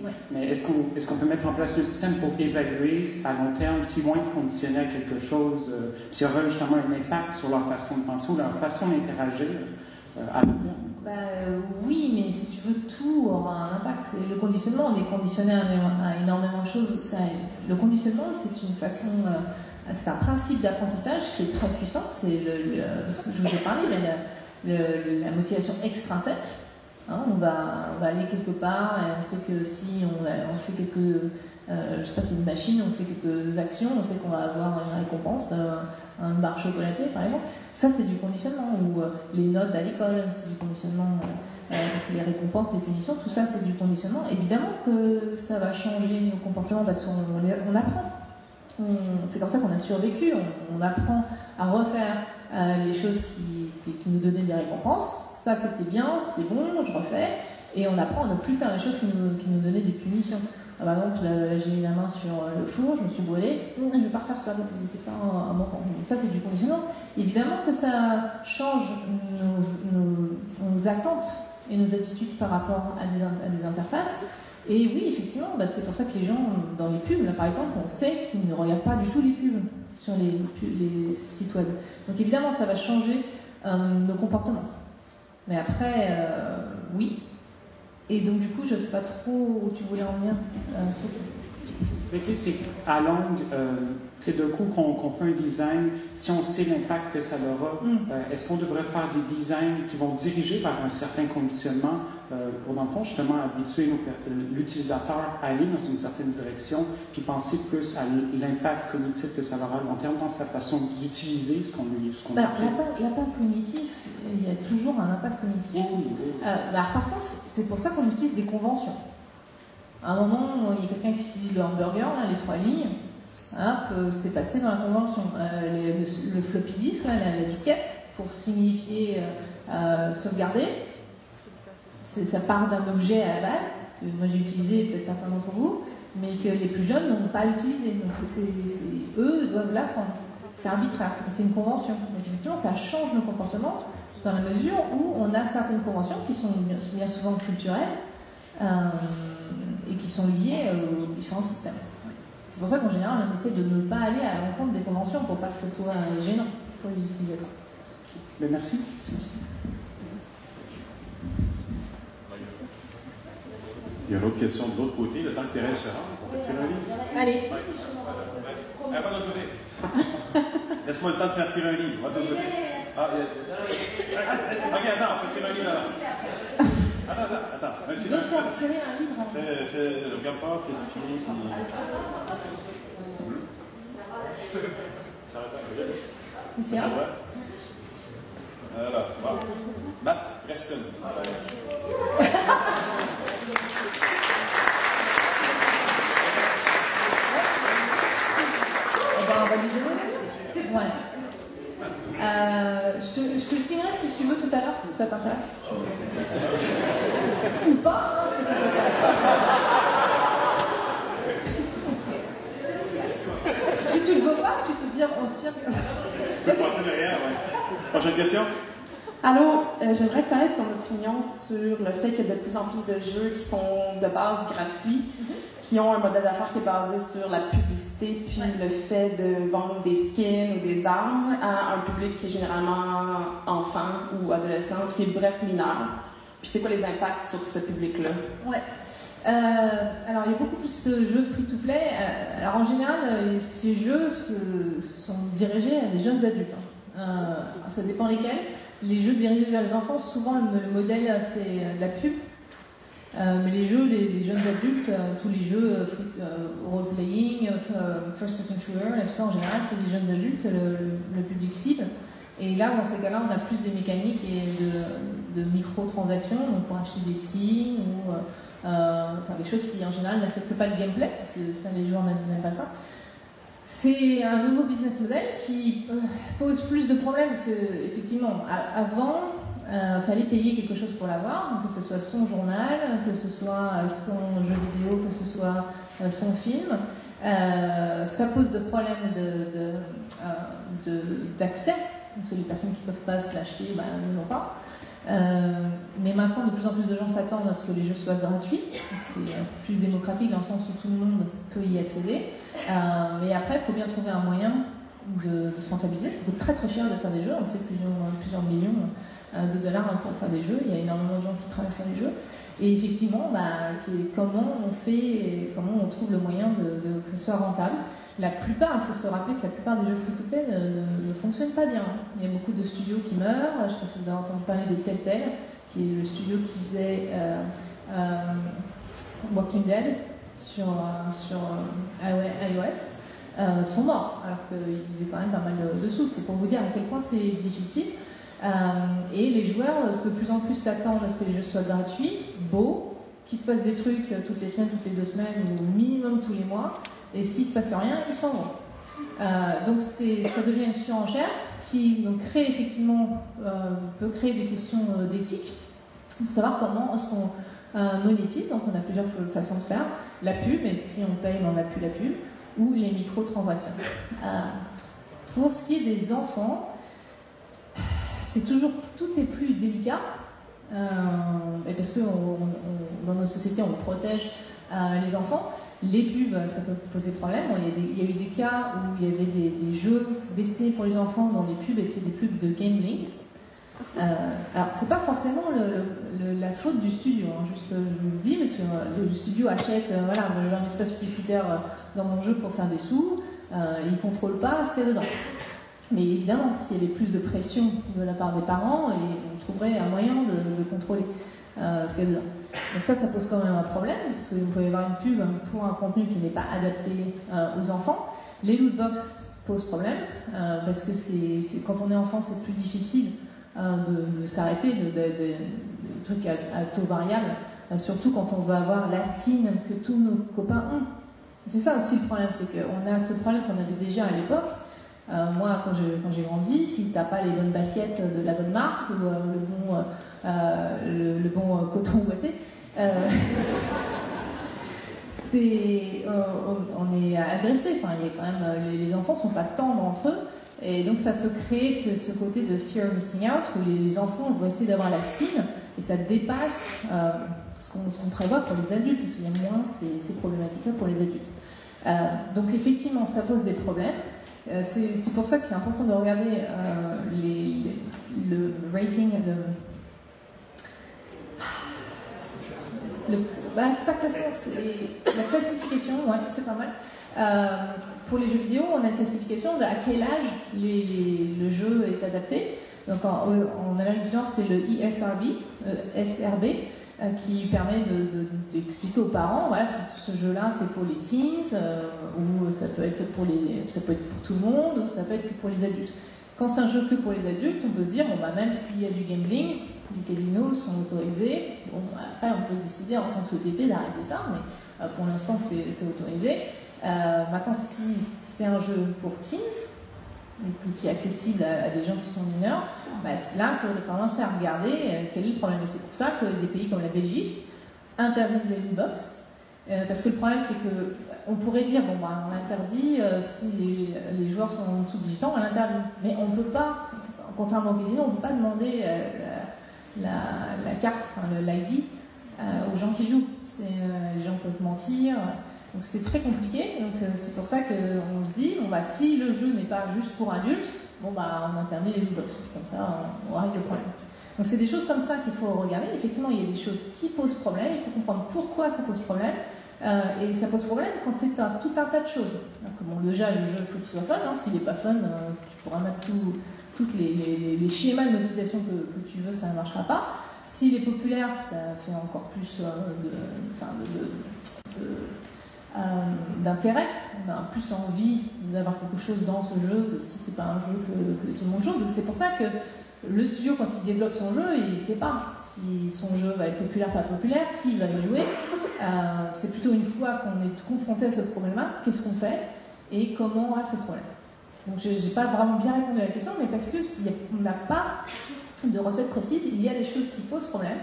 Ouais. Mais est-ce qu'on peut mettre en place le système pour évaluer à long terme s'ils vont être conditionnés à quelque chose, s'il y aura justement un impact sur leur façon de penser ou leur façon d'interagir à long terme? Oui, mais si tu veux, tout aura un impact. Le conditionnement, on est conditionné à énormément de choses. Le conditionnement, c'est une façon, c'est un principe d'apprentissage qui est très puissant. C'est ce que je vous ai parlé, la motivation extrinsèque. Hein, on va aller quelque part et on sait que si on fait quelques, je sais pas, c'est une machine, on fait quelques actions, on sait qu'on va avoir une récompense, une barre chocolatée par exemple. Ça c'est du conditionnement, ou les notes à l'école, c'est du conditionnement, les récompenses, les punitions, tout ça c'est du conditionnement. Évidemment que ça va changer nos comportements parce qu'on apprend. C'est comme ça qu'on a survécu, on apprend à refaire les choses qui nous donnaient des récompenses. Ça c'était bien, c'était bon, je refais, et on apprend à ne plus faire les choses qui nous donnaient des punitions. Par exemple, là j'ai mis la main sur le four, je me suis brûlée, je ne vais pas refaire ça, donc c'était pas un bon temps. Donc ça c'est du conditionnement. Évidemment que ça change nos attentes et nos attitudes par rapport à des interfaces. Et oui, effectivement, c'est pour ça que les gens, dans les pubs, là, par exemple, on sait qu'ils ne regardent pas du tout les pubs sur les sites web. Donc évidemment, ça va changer nos comportements. Mais après, oui. Et donc du coup, je ne sais pas trop où tu voulais en venir. Mais tu sais, c'est à longue, c'est d'un coup qu'on fait un design, si on sait l'impact que ça aura, est-ce qu'on devrait faire des designs qui vont diriger vers un certain conditionnement pour, dans le fond, justement, habituer l'utilisateur à aller dans une certaine direction, puis penser plus à l'impact cognitif que ça aura à long terme dans sa façon d'utiliser ce qu'on fait. L'impact cognitif, il y a toujours un impact cognitif. Oui. Par contre, c'est pour ça qu'on utilise des conventions. À un moment, il y a quelqu'un qui utilise le hamburger, là, les 3 lignes. C'est passé dans la convention. Le floppy disk, la disquette, pour signifier sauvegarder. Ça part d'un objet à la base, que moi j'ai utilisé, peut-être certains d'entre vous, mais que les plus jeunes n'ont pas utilisé. Donc eux doivent l'apprendre. C'est arbitraire, c'est une convention. Donc effectivement, ça change nos comportements dans la mesure où on a certaines conventions qui sont bien souvent culturelles et qui sont liées aux différents systèmes. C'est pour ça qu'en général, on essaie de ne pas aller à l'encontre des conventions pour pas que ce soit gênant pour les utilisateurs. Mais merci. Il y a une autre question de l'autre côté, le temps que Thérèse se rende, on fait tirer un livre? Allez. Ouais, pas de l'autre côté. Laisse-moi le temps de faire tirer un livre. Va de l'autre côté. Ah, ok, attends, on fait tirer un livre là. Attends. Tu dois faire tirer un livre. Regarde pas, fais ce qu'il est. Ça arrête pas. Ici, hein? Alors, bon. Matt Preston. On va lui donner. Ouais. Je te le signerai si tu veux tout à l'heure, si ça t'intéresse. Ou pas, hein, si ça t'intéresse. Si tu le veux pas, tu peux dire on tire. Je peux passer derrière, ouais. Prochaine question? Allô, j'aimerais connaître ton opinion sur le fait qu'il y a de plus en plus de jeux qui sont de base gratuits, qui ont un modèle d'affaires qui est basé sur la publicité, puis le fait de vendre des skins ou des armes à un public qui est généralement enfant ou adolescent, qui est bref mineur. Puis c'est quoi les impacts sur ce public-là? Ouais. Alors, il y a beaucoup plus de jeux free-to-play. Alors, en général, ces jeux sont dirigés à des jeunes adultes. Ça dépend lesquels. Les jeux dirigés vers les enfants, souvent, le modèle, c'est la pub. Mais les jeux, les jeunes adultes, tous les jeux role-playing, first-person shooter, tout ça, en général, c'est des jeunes adultes, le public cible. Et là, dans ces cas-là, on a plus des mécaniques et de microtransactions, donc pour acheter des skins ou des choses qui, en général, n'affectent pas le gameplay, parce que ça, les joueurs n'aiment pas ça. C'est un nouveau business model qui pose plus de problèmes, parce qu'effectivement, avant, il fallait payer quelque chose pour l'avoir, que ce soit son journal, que ce soit son jeu vidéo, que ce soit son film. Ça pose de problèmes d'accès, parce que les personnes qui ne peuvent pas se l'acheter ne l'ont pas. Mais maintenant, de plus en plus de gens s'attendent à ce que les jeux soient gratuits. C'est plus démocratique dans le sens où tout le monde peut y accéder. Mais après, il faut bien trouver un moyen de se rentabiliser. Ça coûte très très cher de faire des jeux. On sait plusieurs millions de dollars pour faire des jeux. Il y a énormément de gens qui travaillent sur les jeux. Et effectivement, comment on trouve le moyen que ce soit rentable. La plupart, il faut se rappeler que la plupart des jeux free-to-play ne fonctionnent pas bien. Il y a beaucoup de studios qui meurent. Je ne sais pas si vous avez entendu parler de Telltale, qui est le studio qui faisait Walking Dead sur iOS, sont morts, alors qu'ils faisaient quand même pas mal de sous. C'est pour vous dire à quel point c'est difficile. Et les joueurs de plus en plus s'attendent à ce que les jeux soient gratuits, beaux, qu'il se passe des trucs toutes les semaines, toutes les 2 semaines, ou au minimum tous les mois. Et s'il ne se passe rien, ils s'en vont. Donc ça devient une surenchère qui crée effectivement, peut créer des questions d'éthique. Il faut savoir comment est-ce qu'on monétise. Donc on a plusieurs façons de faire. La pub, et si on paye, on n'a plus la pub, ou les microtransactions. Pour ce qui est des enfants, tout est plus délicat, parce que dans notre société, on protège les enfants. Les pubs, ça peut poser problème. Il y a eu des cas où il y avait des jeux destinés pour les enfants dont les pubs étaient des pubs de gambling. Alors, c'est pas forcément la faute du studio, hein. Juste, je vous le dis, parce que le studio achète, je veux un espace publicitaire dans mon jeu pour faire des sous, il ne contrôle pas ce qu'il y a dedans. Mais évidemment, s'il y avait plus de pression de la part des parents, on trouverait un moyen de contrôler ce qu'il y a dedans. Donc ça pose quand même un problème, parce que vous pouvez avoir une pub pour un contenu qui n'est pas adapté aux enfants. Les lootbox posent problème, parce que quand on est enfant, c'est plus difficile de s'arrêter de trucs à taux variable, surtout quand on veut avoir la skin que tous nos copains ont. C'est ça aussi le problème, c'est qu'on a ce problème qu'on avait déjà à l'époque. Moi, quand j'ai grandi, si tu n'as pas les bonnes baskets de la bonne marque ou le bon coton ouaté, on est agressé. Enfin, il y a quand même, les enfants ne sont pas tendres entre eux, et donc ça peut créer ce côté de fear of missing out où les enfants vont essayer d'avoir la skin et ça dépasse ce qu'on prévoit pour les adultes, parce qu'il y a moins ces problématiques-là pour les adultes. Donc effectivement, ça pose des problèmes. C'est pour ça qu'il est important de regarder le rating, c'est pas classement, c'est la classification, ouais, c'est pas mal. Pour les jeux vidéo, on a une classification de à quel âge le jeu est adapté. Donc en Amérique du Nord, c'est le SRB, qui permet d'expliquer aux parents, voilà, ce jeu-là, c'est pour les teens, ou ça peut être pour tout le monde, ou ça peut être que pour les adultes. Quand c'est un jeu que pour les adultes, on peut se dire, même s'il y a du gambling, les casinos sont autorisés. Après, on peut décider en tant que société d'arrêter ça, mais pour l'instant, c'est autorisé. Maintenant, si c'est un jeu pour teens, qui est accessible à des gens qui sont mineurs, là, il faudrait commencer à regarder quel est le problème. Et c'est pour ça que des pays comme la Belgique interdisent les lootbox. Parce que le problème, c'est qu'on pourrait dire, on l'interdit, si les joueurs sont en dessous de 18 ans, on l'interdit. Mais on ne peut pas, contrairement au casino, on ne peut pas demander la carte, l'ID, aux gens qui jouent. Les gens peuvent mentir. Donc c'est très compliqué, donc c'est pour ça qu'on se dit, si le jeu n'est pas juste pour adultes, on interdit les lootbox, comme ça on règle le problème. Donc c'est des choses comme ça qu'il faut regarder. Effectivement, il y a des choses qui posent problème, il faut comprendre pourquoi ça pose problème, et ça pose problème quand c'est tout un tas de choses. Donc, déjà, le jeu, il faut qu'il soit fun, s'il n'est pas fun, tu pourras mettre tous les schémas de motivation que tu veux, ça ne marchera pas. S'il est populaire, ça fait encore plus d'intérêt, on a plus envie d'avoir quelque chose dans ce jeu que si c'est pas un jeu que tout le monde joue. Donc c'est pour ça que le studio, quand il développe son jeu, il ne sait pas si son jeu va être populaire, pas populaire, qui va y jouer. C'est plutôt une fois qu'on est confronté à ce problème-là, qu'est-ce qu'on fait et comment on règle ce problème. Donc je n'ai pas vraiment bien répondu à la question, mais parce que on n'a pas de recette précise, il y a des choses qui posent problème.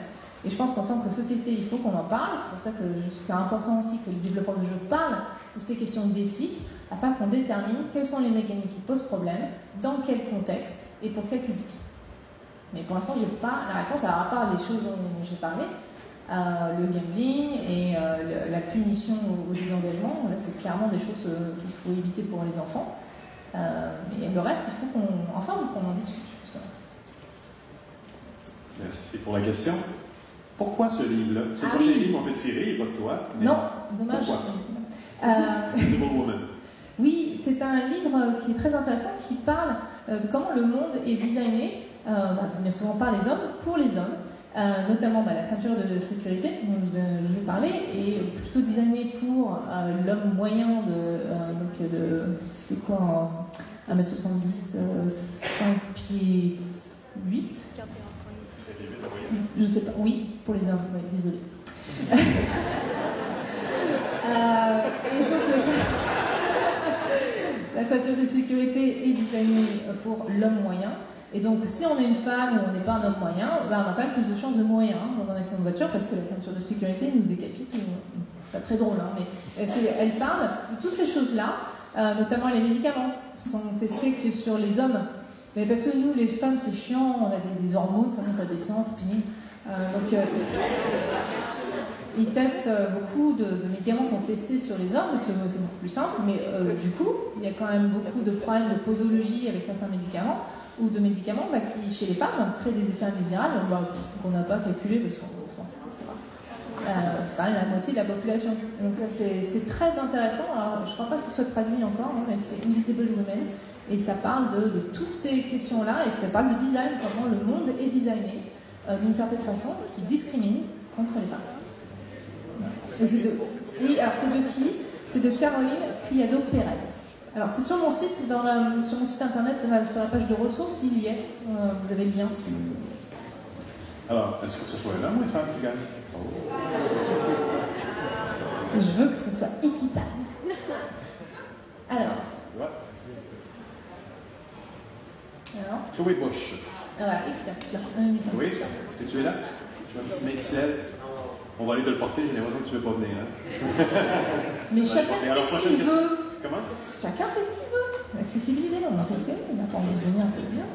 Et je pense qu'en tant que société, il faut qu'on en parle. C'est pour ça que c'est important aussi que les développeurs de jeux parlent de ces questions d'éthique, afin qu'on détermine quelles sont les mécaniques qui posent problème, dans quel contexte et pour quel public. Mais pour l'instant, je n'ai pas la réponse, à part les choses dont j'ai parlé, le gambling et la punition au désengagement. Là, c'est clairement des choses qu'il faut éviter pour les enfants. Mais le reste, il faut ensemble qu'on en discute. Merci pour la question. Pourquoi ce livre-là? C'est le prochain livre qu'on fait tirer, il n'est pas de toi. Non, dommage. C'est pour Woman. Oui, c'est un livre qui est très intéressant, qui parle de comment le monde est designé, bien souvent par les hommes, pour les hommes, notamment la ceinture de sécurité, dont vous avez parlé, est plutôt designée pour l'homme moyen c'est quoi, 1m70, 5 pieds 8. Je sais pas, oui, pour les hommes, oui, désolé. Et donc, la ceinture de sécurité est designée pour l'homme moyen. Et donc, si on est une femme ou on n'est pas un homme moyen, on a quand même plus de chances de mourir dans un accident de voiture parce que la ceinture de sécurité nous décapite. C'est pas très drôle, mais elle parle de toutes ces choses-là, notamment les médicaments, sont testés que sur les hommes. Mais parce que nous, les femmes, c'est chiant, on a des hormones, ça monte à des seins, c'est pénible. Ils testent beaucoup de médicaments sont testés sur les hommes, c'est beaucoup plus simple, mais du coup, il y a quand même beaucoup de problèmes de posologie avec certains médicaments, ou de médicaments qui, chez les femmes, créent des effets indésirables qu'on n'a pas calculé parce qu'on s'en fout, ça va. C'est quand même la moitié de la population. Donc c'est très intéressant. Alors, je ne crois pas qu'il soit traduit encore, mais c'est Invisible Women. Et ça parle de toutes ces questions-là, et ça parle du design, comment le monde est designé d'une certaine façon, qui discrimine contre les femmes. Oui, alors c'est de qui? C'est de Caroline Criado-Pérez. Alors c'est sur mon site, sur mon site internet, sur la page de ressources, il y est. Vous avez le lien aussi. Alors, est-ce que ce soit un homme ou une femme qui gagne? Je veux que ce soit équitable. Alors. Chloé Bush. Voilà, équitable. Oui, est-ce que tu es là? Tu vois un petit mec qui se lève. On va aller te le porter, j'ai l'impression que tu ne veux pas venir. Mais chacun fait ce qu'il veut. Comment? Chacun fait ce qu'il veut. L'accessibilité, on a fait ce qu'il veut. On n'a pas envie de venir, on peut bien.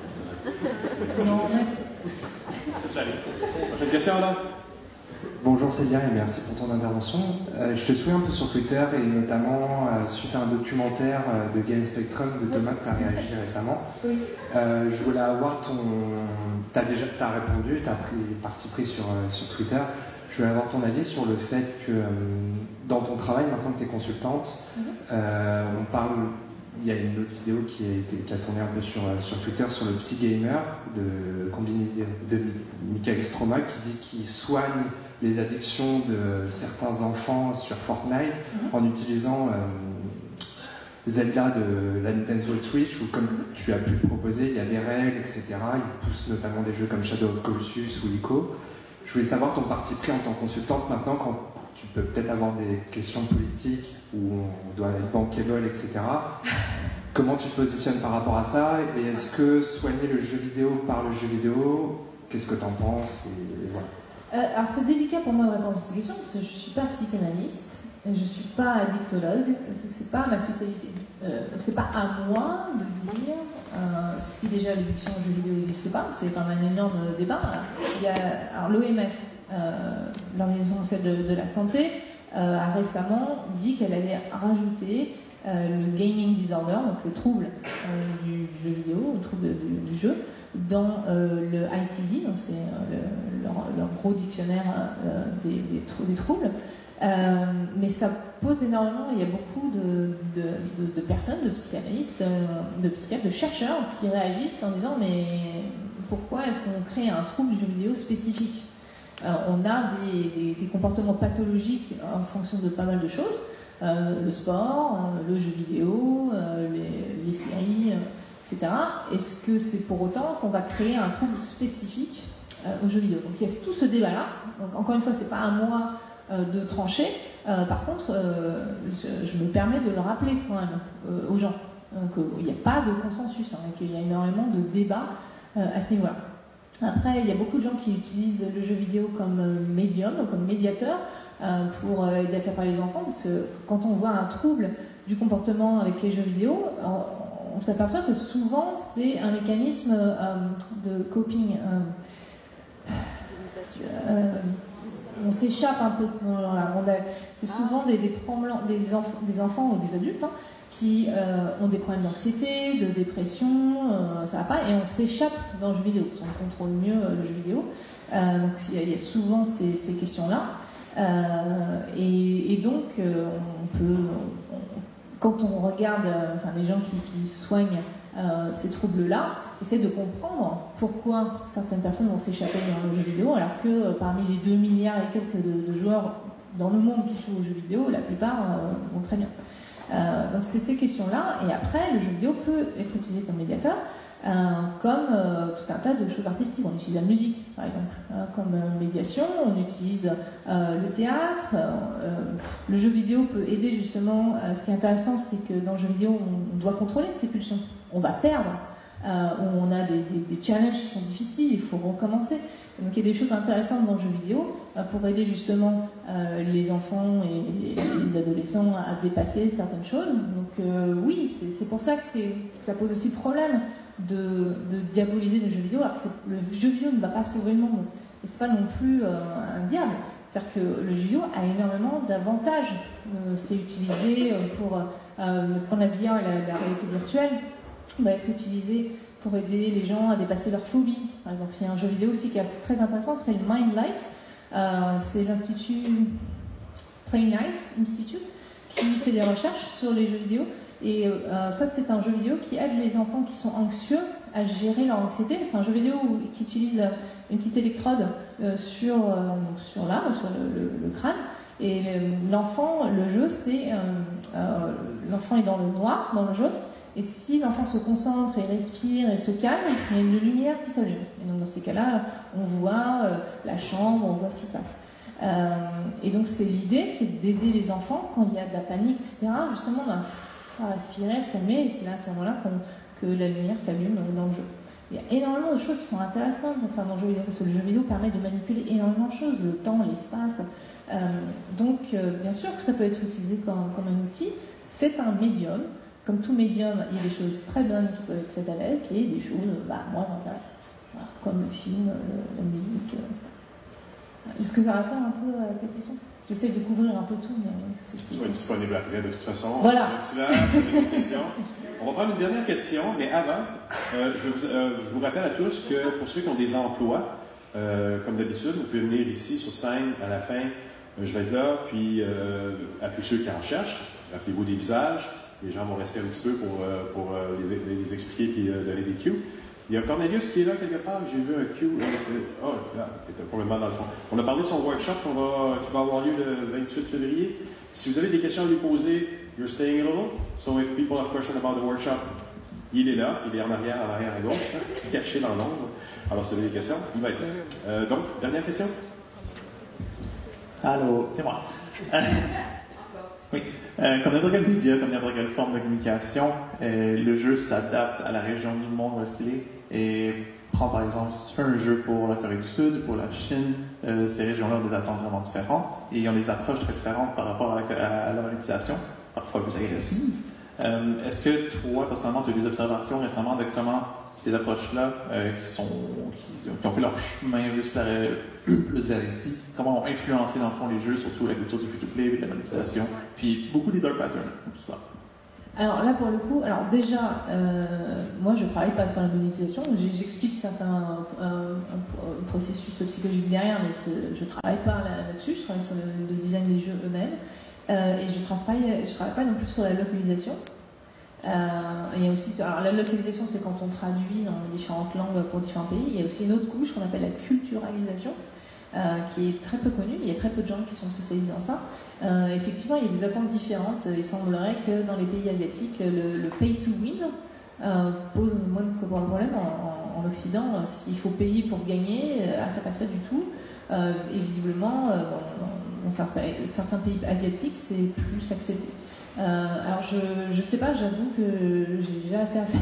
Non, prochaine question, là. Bonjour Célia et merci pour ton intervention. Je te suis un peu sur Twitter et notamment suite à un documentaire de Game Spectrum de Thomas que tu as réagi récemment. Oui. Je voulais avoir ton... T'as répondu, tu as pris parti pris sur Twitter. Je je voulais avoir ton avis sur le fait que dans ton travail, maintenant que tu es consultante, on parle, il y a une autre vidéo qui a tourné un peu sur Twitter sur le Psy Gamer de Michael Stroma qui dit qu'il soigne les addictions de certains enfants sur Fortnite en utilisant Zelda de la Nintendo Switch, où comme tu as pu le proposer, il y a des règles, etc. Il pousse notamment des jeux comme Shadow of Colossus ou Ico. Je voulais savoir ton parti pris en tant que consultante maintenant, quand tu peux peut-être avoir des questions politiques où on doit être bankable, etc. Comment tu te positionnes par rapport à ça? Et est-ce que soigner le jeu vidéo par le jeu vidéo, qu'est-ce que tu en penses? Et voilà. Alors c'est délicat pour moi de répondre à cette question parce que je ne suis pas psychanalyste. Je ne suis pas addictologue, c'est pas ma spécialité. C'est pas à moi de dire si déjà l'addiction au jeu vidéo n'existe pas, c'est quand même un énorme débat. Alors l'OMS, l'Organisation mondiale de la santé, a récemment dit qu'elle allait rajouter le gaming disorder, donc le trouble du jeu vidéo, le trouble du jeu, dans le ICD, donc c'est leur gros dictionnaire des troubles. Mais ça pose énormément, il y a beaucoup de personnes, de psychanalystes, de psychiatres, de chercheurs qui réagissent en disant mais pourquoi est-ce qu'on crée un trouble du jeu vidéo spécifique? On a des comportements pathologiques en fonction de pas mal de choses, le sport, le jeu vidéo, les séries, etc. Est-ce que c'est pour autant qu'on va créer un trouble spécifique au jeu vidéo? Donc il y a tout ce débat-là. Donc encore une fois, c'est pas à moi de trancher. Par contre, je me permets de le rappeler quand même aux gens qu'il n'y a pas de consensus, qu'il y a énormément de débats à ce niveau-là. Après, il y a beaucoup de gens qui utilisent le jeu vidéo comme médium, comme médiateur pour aider à faire parler les enfants, parce que quand on voit un trouble du comportement avec les jeux vidéo, on s'aperçoit que souvent c'est un mécanisme de coping. On s'échappe un peu. C'est souvent des enfants ou des adultes qui ont des problèmes d'anxiété, de dépression, ça va pas, et on s'échappe dans le jeu vidéo, parce qu'on contrôle mieux le jeu vidéo. Donc il y a souvent ces questions-là. Et donc, quand on regarde les gens qui soignent ces troubles-là, essaient de comprendre pourquoi certaines personnes vont s'échapper dans le jeu vidéo, alors que parmi les 2 milliards et quelques de joueurs dans le monde qui jouent aux jeux vidéo, la plupart vont très bien. Donc c'est ces questions-là, et après, le jeu vidéo peut être utilisé comme médiateur, comme tout un tas de choses artistiques. On utilise la musique, par exemple, comme médiation, on utilise le théâtre, le jeu vidéo peut aider justement. Ce qui est intéressant, c'est que dans le jeu vidéo, on doit contrôler ses pulsions. On va perdre, on a des challenges qui sont difficiles, il faut recommencer. Donc il y a des choses intéressantes dans le jeu vidéo pour aider justement les enfants et les adolescents à dépasser certaines choses. Donc oui, c'est pour ça que ça pose aussi problème de diaboliser le jeu vidéo. Alors le jeu vidéo ne va pas sauver le monde, et c'est pas non plus un diable. C'est-à-dire que le jeu vidéo a énormément d'avantages. C'est utilisé pour quand la VR, la réalité virtuelle, va être utilisé pour aider les gens à dépasser leurs phobies. Par exemple, il y a un jeu vidéo aussi qui est très intéressant, ça s'appelle Mindlight. C'est l'Institut Playing Nice Institute qui fait des recherches sur les jeux vidéo. Et ça, c'est un jeu vidéo qui aide les enfants qui sont anxieux à gérer leur anxiété. C'est un jeu vidéo qui utilise une petite électrode sur le crâne. Et l'enfant, le jeu, c'est l'enfant est dans le noir, dans le jaune. Et si l'enfant se concentre et respire et se calme, il y a une lumière qui s'allume. Et donc dans ces cas-là, on voit la chambre, on voit ce qui se passe. Et donc l'idée, c'est d'aider les enfants quand il y a de la panique, etc. Justement, à respirer, à se calmer. Et c'est là, à ce moment-là, que la lumière s'allume dans le jeu. Il y a énormément de choses qui sont intéressantes dans le jeu vidéo, parce que le jeu vidéo permet de manipuler énormément de choses, le temps, l'espace. Donc, bien sûr que ça peut être utilisé comme un outil. C'est un médium. Comme tout médium, il y a des choses très bonnes qui peuvent être faites avec et des choses moins intéressantes, voilà, comme le film, la musique, etc. Est-ce que ça répond un peu à ta question? J'essaie de couvrir un peu tout, mais Tu vas être disponible après, de toute façon. Voilà. On va prendre une dernière question, mais avant, je vous rappelle à tous que pour ceux qui ont des emplois, Comme d'habitude, vous pouvez venir ici sur scène à la fin. Je vais être là, puis à tous ceux qui en cherchent, rappelez-vous des visages. Les gens vont rester un petit peu pour les expliquer puis donner des cues. Il y a Cornelius qui est là quelque part. J'ai vu un cue. Oh, là, il était probablement dans le fond. On a parlé de son workshop qui va avoir lieu le 28 février. Si vous avez des questions à lui poser, you're staying a little. So if people have questions about the workshop, il est là. Il est en arrière à gauche, hein, caché dans l'ombre. Alors, si vous avez des questions, il va être là. Donc, dernière question. Allô, c'est moi. Oui. Comme n'importe quel média, comme n'importe quelle forme de communication, le jeu s'adapte à la région du monde où est-ce qu'il est. Et prends par exemple, si tu fais un jeu pour la Corée du Sud, pour la Chine, ces régions-là ont des attentes vraiment différentes et ils ont des approches très différentes par rapport à la monétisation, parfois plus agressives. Est-ce que toi, personnellement, tu as eu des observations récemment de comment ces approches-là, qui ont fait leur chemin plus vers ici, comment ont influencé dans le fond les jeux, surtout la culture du free-to-play et de la monétisation, puis beaucoup des dark patterns, tout ça? Alors là, pour le coup, déjà, moi je ne travaille pas sur la monétisation, j'explique certains processus psychologiques derrière, mais je ne travaille pas là-dessus, je travaille sur le design des jeux eux-mêmes, et je ne travaille pas non plus sur la localisation. Il y a aussi, alors la localisation, c'est quand on traduit dans différentes langues pour différents pays. Il y a aussi une autre couche qu'on appelle la culturalisation, qui est très peu connue. Il y a très peu de gens qui sont spécialisés dans ça. Effectivement, il y a des attentes différentes. Il semblerait que dans les pays asiatiques, le pay to win pose moins de problème. En Occident, s'il faut payer pour gagner, ça passe pas du tout. Et visiblement, dans certains pays asiatiques, c'est plus accepté. Alors je sais pas, j'avoue que j'ai déjà assez à faire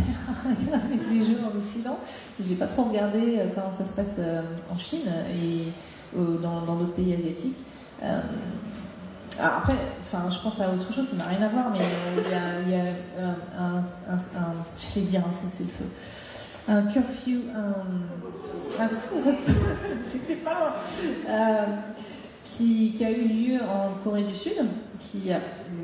avec les jeux en Occident. J'ai pas trop regardé comment ça se passe en Chine et dans d'autres pays asiatiques. Alors après, je pense à autre chose, ça n'a rien à voir, mais il y a je vais dire un cessez-le-feu, un curfew, je sais pas. Qui a eu lieu en Corée du Sud,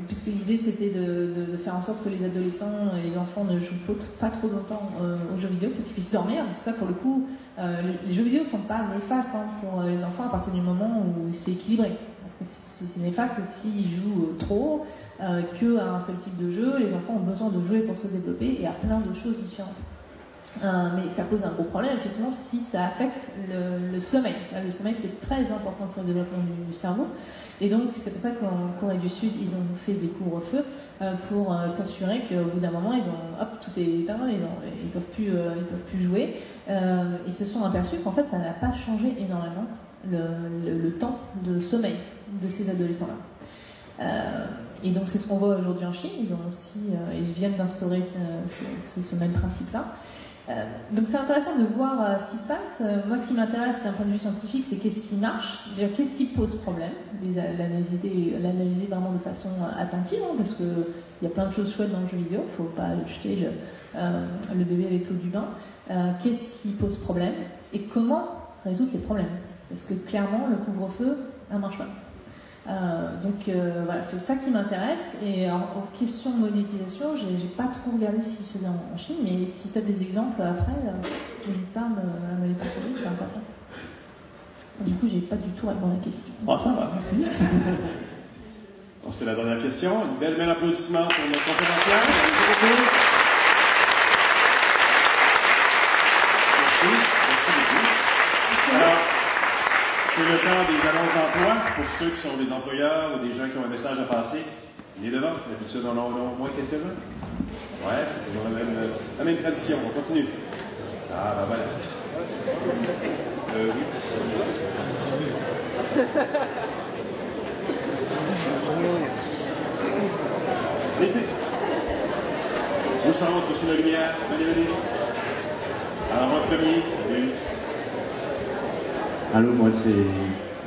puisque l'idée c'était de faire en sorte que les adolescents et les enfants ne jouent pas trop longtemps aux jeux vidéo pour qu'ils puissent dormir. Ça, pour le coup, les jeux vidéo ne sont pas néfastes pour les enfants à partir du moment où c'est équilibré. C'est néfaste s'ils jouent trop, qu'à un seul type de jeu. Les enfants ont besoin de jouer pour se développer et à plein de choses différentes. Mais ça pose un gros problème, effectivement, si ça affecte le sommeil. Le sommeil, c'est très important pour le développement du cerveau. Et donc, c'est pour ça qu'en Corée du Sud, ils ont fait des couvre-feux pour s'assurer qu'au bout d'un moment, tout est éteint, ils peuvent plus jouer. Ils se sont aperçus qu'en fait, ça n'a pas changé énormément le temps de sommeil de ces adolescents-là. Et donc, c'est ce qu'on voit aujourd'hui en Chine. Ils viennent d'instaurer ce même principe-là. Donc c'est intéressant de voir ce qui se passe. Moi, ce qui m'intéresse d'un point de vue scientifique, c'est qu'est-ce qui marche, déjà qu'est-ce qui pose problème, l'analyser vraiment de façon attentive, parce qu'il y a plein de choses chouettes dans le jeu vidéo, il ne faut pas jeter le bébé avec l'eau du bain. Qu'est-ce qui pose problème et comment résoudre ces problèmes, parce que clairement le couvre-feu ne marche pas. Donc voilà, c'est ça qui m'intéresse. Et en question de monétisation, j'ai pas trop regardé ce qu'ils faisaient en Chine, mais si tu as des exemples après, n'hésite pas à me les proposer, c'est intéressant. Du coup, j'ai pas du tout répondu à la question. Oh, ça va, merci. Bon, c'était la dernière question. Une belle applaudissement pour notre conférencière. Merci beaucoup. Merci beaucoup. Alors, c'est le temps des annonces d'emploi pour ceux qui sont des employeurs ou des gens qui ont un message à passer. Il est devant. D'habitude, on en a au moins quelques-uns. Ouais, c'est toujours la même tradition. On continue. Ah, ben voilà. Oui. Ici. Au centre, sur la lumière. Venez. Alors, moi, premier. Oui. Allô, moi c'est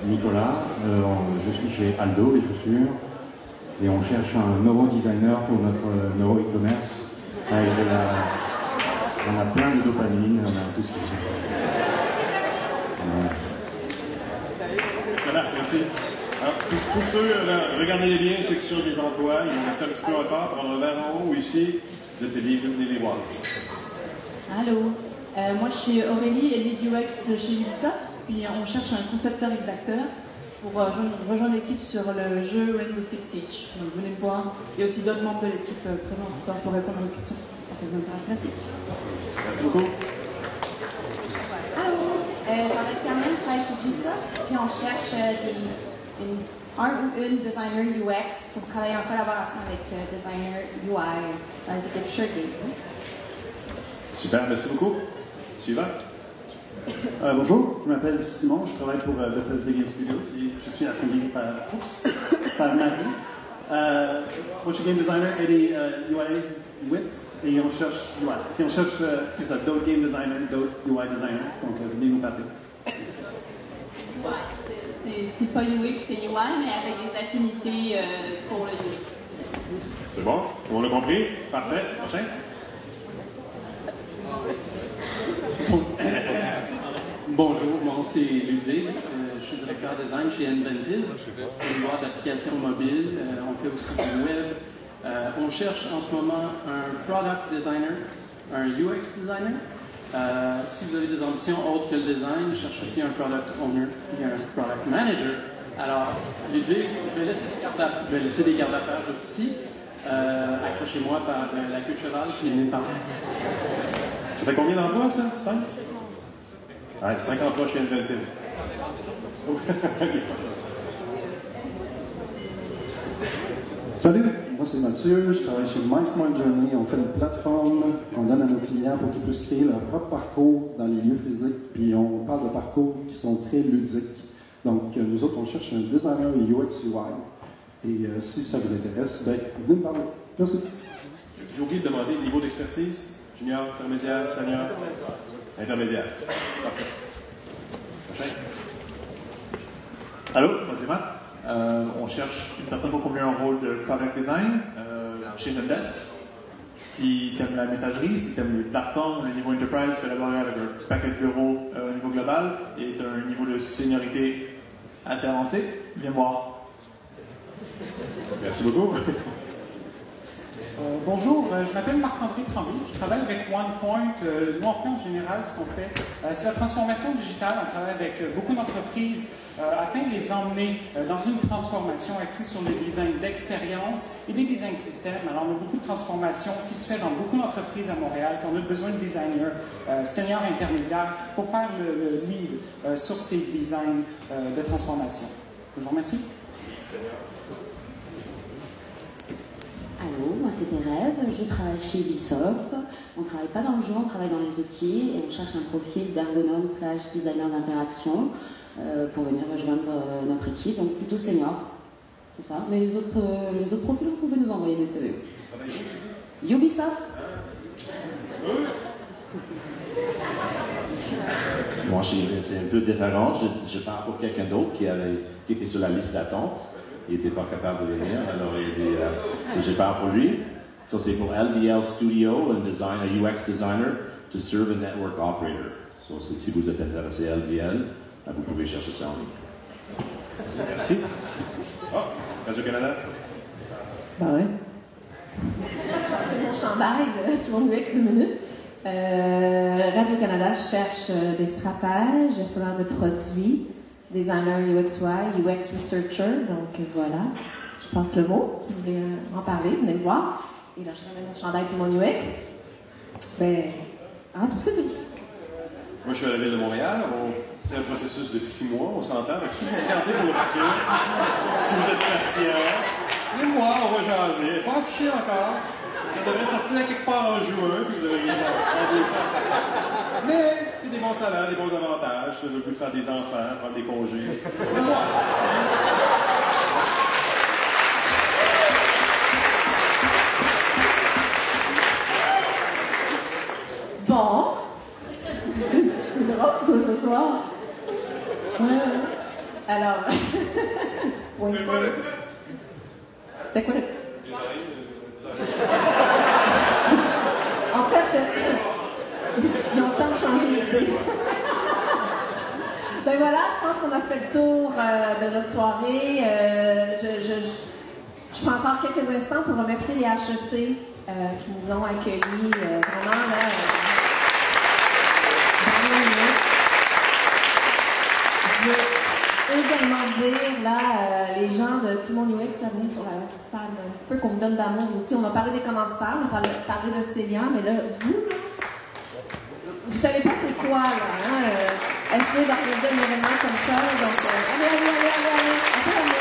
Nicolas, je suis chez Aldo, les chaussures, et on cherche un neurodesigner pour notre neuro-e-commerce. On a plein de dopamine, on a tout ce qu'il faut. Ça va, merci. Alors, tous ceux, là, regardez-les bien, ceux qui sont des emplois, ils vont rester un petit peu encore, prendre un verre en haut ou ici, vous êtes les bienvenus, venez les voir. Allô, moi je suis Aurélie, et UX chez Ubisoft. puis on cherche un concepteur-rédacteur pour rejoindre l'équipe sur le jeu Rainbow Six Siege. Donc venez me voir. Il y a aussi d'autres membres de l'équipe présents ce soir pour répondre aux questions. Ça vous intéresse. Merci. Merci beaucoup. Allô, je m'appelle Carmen, je travaille chez Ubisoft, puis on cherche un ou une designer UX pour travailler en collaboration avec designer UI dans les équipes Suregaze. Super, merci beaucoup. Suivant. Bonjour, je m'appelle Simon, je travaille pour Bethesda Game Studios et je suis accompagné par Marie. Moi, je suis game designer et des UI UX et on cherche c'est ça, d'autres game designers, d'autres UI designers. Donc, venez nous parler. C'est pas UX, c'est UI, mais avec des affinités pour le UX. C'est bon? Tout le monde a compris? Parfait. Prochain. Bonjour, mon nom c'est Ludwig, je suis directeur design chez Inventive, une boîte d'applications mobiles, on fait aussi du web. On cherche en ce moment un product designer, un UX designer. Si vous avez des ambitions autres que le design, je cherche aussi un product owner et un product manager. Alors, Ludwig, je vais laisser des gardes à faire juste ici. Accrochez-moi par la queue de cheval, puis venez par là. Ça fait combien d'emplois, ça? 5? Ouais, 5 emplois chez Inventive. Salut, moi c'est Mathieu, je travaille chez MySmart Journey. On fait une plateforme qu'on donne à nos clients pour qu'ils puissent créer leur propre parcours dans les lieux physiques. Puis on parle de parcours qui sont très ludiques. Donc nous autres, on cherche un designer UX UI. Et si ça vous intéresse, ben, venez me parler. Merci. J'ai oublié de demander le niveau d'expertise. Junior, intermédiaire, senior, intermédiaire. Parfait. Prochain. Allô, moi c'est Matt. On cherche une personne pour combler un rôle de product design chez Zendesk. Si tu aimes la messagerie, si tu aimes les plateformes, le niveau enterprise, collaborer avec un paquet de bureaux au niveau global et tu as un niveau de seniorité assez avancé, viens voir. Merci beaucoup. Bonjour, je m'appelle Marc-André Tremblay, je travaille avec OnePoint. Nous, en fait, en général, ce qu'on fait, c'est la transformation digitale. On travaille avec beaucoup d'entreprises afin de les emmener dans une transformation axée sur le design d'expérience et des design systèmes. Alors, on a beaucoup de transformations qui se fait dans beaucoup d'entreprises à Montréal, qu'on a besoin de designers seniors intermédiaires pour faire le lead sur ces designs de transformation. Je vous remercie. Allô, moi c'est Thérèse, je travaille chez Ubisoft. On ne travaille pas dans le jeu, on travaille dans les outils et on cherche un profil d'ergonome / designer d'interaction pour venir rejoindre notre équipe, donc plutôt senior, tout ça. Mais les autres profils, vous pouvez nous envoyer des CV aussi. Ubisoft. Moi, c'est un peu différent. Je parle pour quelqu'un d'autre qui était sur la liste d'attente. Il n'était pas capable de venir, alors je parle pour lui. So, c'est pour LVL Studio, un UX designer, to serve a network operator. So, si vous êtes intéressé à LVL, vous pouvez chercher ça en ligne. Merci. Oh, Radio-Canada. Ben ouais. J'ai fait mon chandail de tout mon UX 2 minutes. Radio-Canada cherche des stratèges, gestionnaires de produits, designer UX/UI, UX researcher, donc voilà, je pense le mot. Si vous voulez en parler, venez me voir. Et là, je ramène mon chandail tout mon UX. Ben, tout c'est tout. Moi, je suis à la Ville de Montréal. C'est un processus de 6 mois, on s'entend. Si vous regardez vos retours, si vous êtes patient, venez me voir, on va jaser. Pas affiché encore. Ça devrait sortir quelque part en juin, puis vous devriez mais c'est des bons salaires, des bons avantages. Si vous avez le goût de faire des enfants, prendre des congés. Bon. Une robe, toi, ce soir. Ouais. Alors, c'était quoi le titre? En fait, ils ont le temps de changer d'idée. Ben voilà, je pense qu'on a fait le tour de notre soirée. Je prends encore quelques instants pour remercier les HEC qui nous ont accueillis vraiment là. dire, là, les gens de Tout le monde UX à venir sur la salle, un petit peu qu'on vous donne d'amour. On a parlé des commanditaires, on a parlé de Célia, mais là, vous savez pas c'est quoi, là, hein? Essayez d'organiser un événement comme ça, donc allez, un peu d'amour.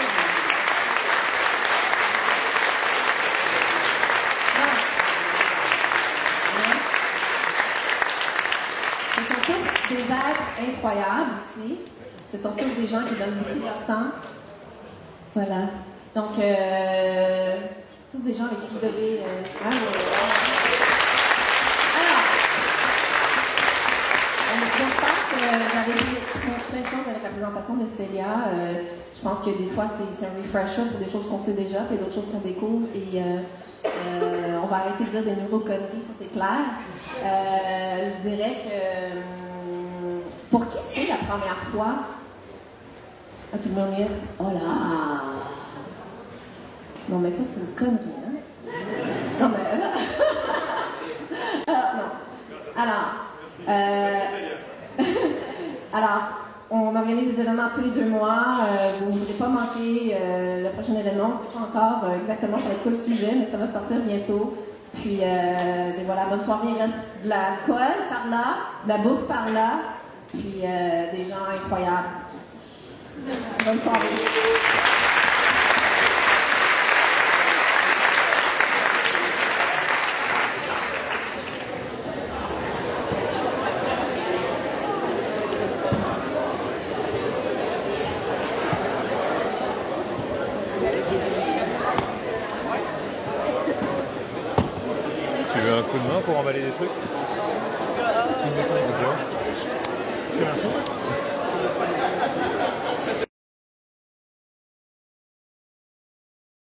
Ce sont tous des êtres incroyables ici. Ce sont tous des gens qui donnent beaucoup de leur temps. Voilà. Donc, tous des gens avec qui vous devez... Alors, j'espère que vous avez vu plein de choses avec la présentation de Célia. Je pense que des fois, c'est un refresher pour des choses qu'on sait déjà, puis d'autres choses qu'on découvre. Et on va arrêter de dire des nouveaux conneries, ça c'est clair. Je dirais que... pour qui c'est la première fois? Ah, tout le monde dit, oh là! Non, mais ça, c'est une connerie, hein? Non, mais... non. Alors, on organise des événements tous les 2 mois. Vous ne voulez pas manquer le prochain événement. On ne sait pas encore exactement ça va être quoi le sujet, mais ça va sortir bientôt. Puis, voilà, bonne soirée. Il reste de la colle par là, de la bouffe par là, puis des gens incroyables ici. Bonne soirée.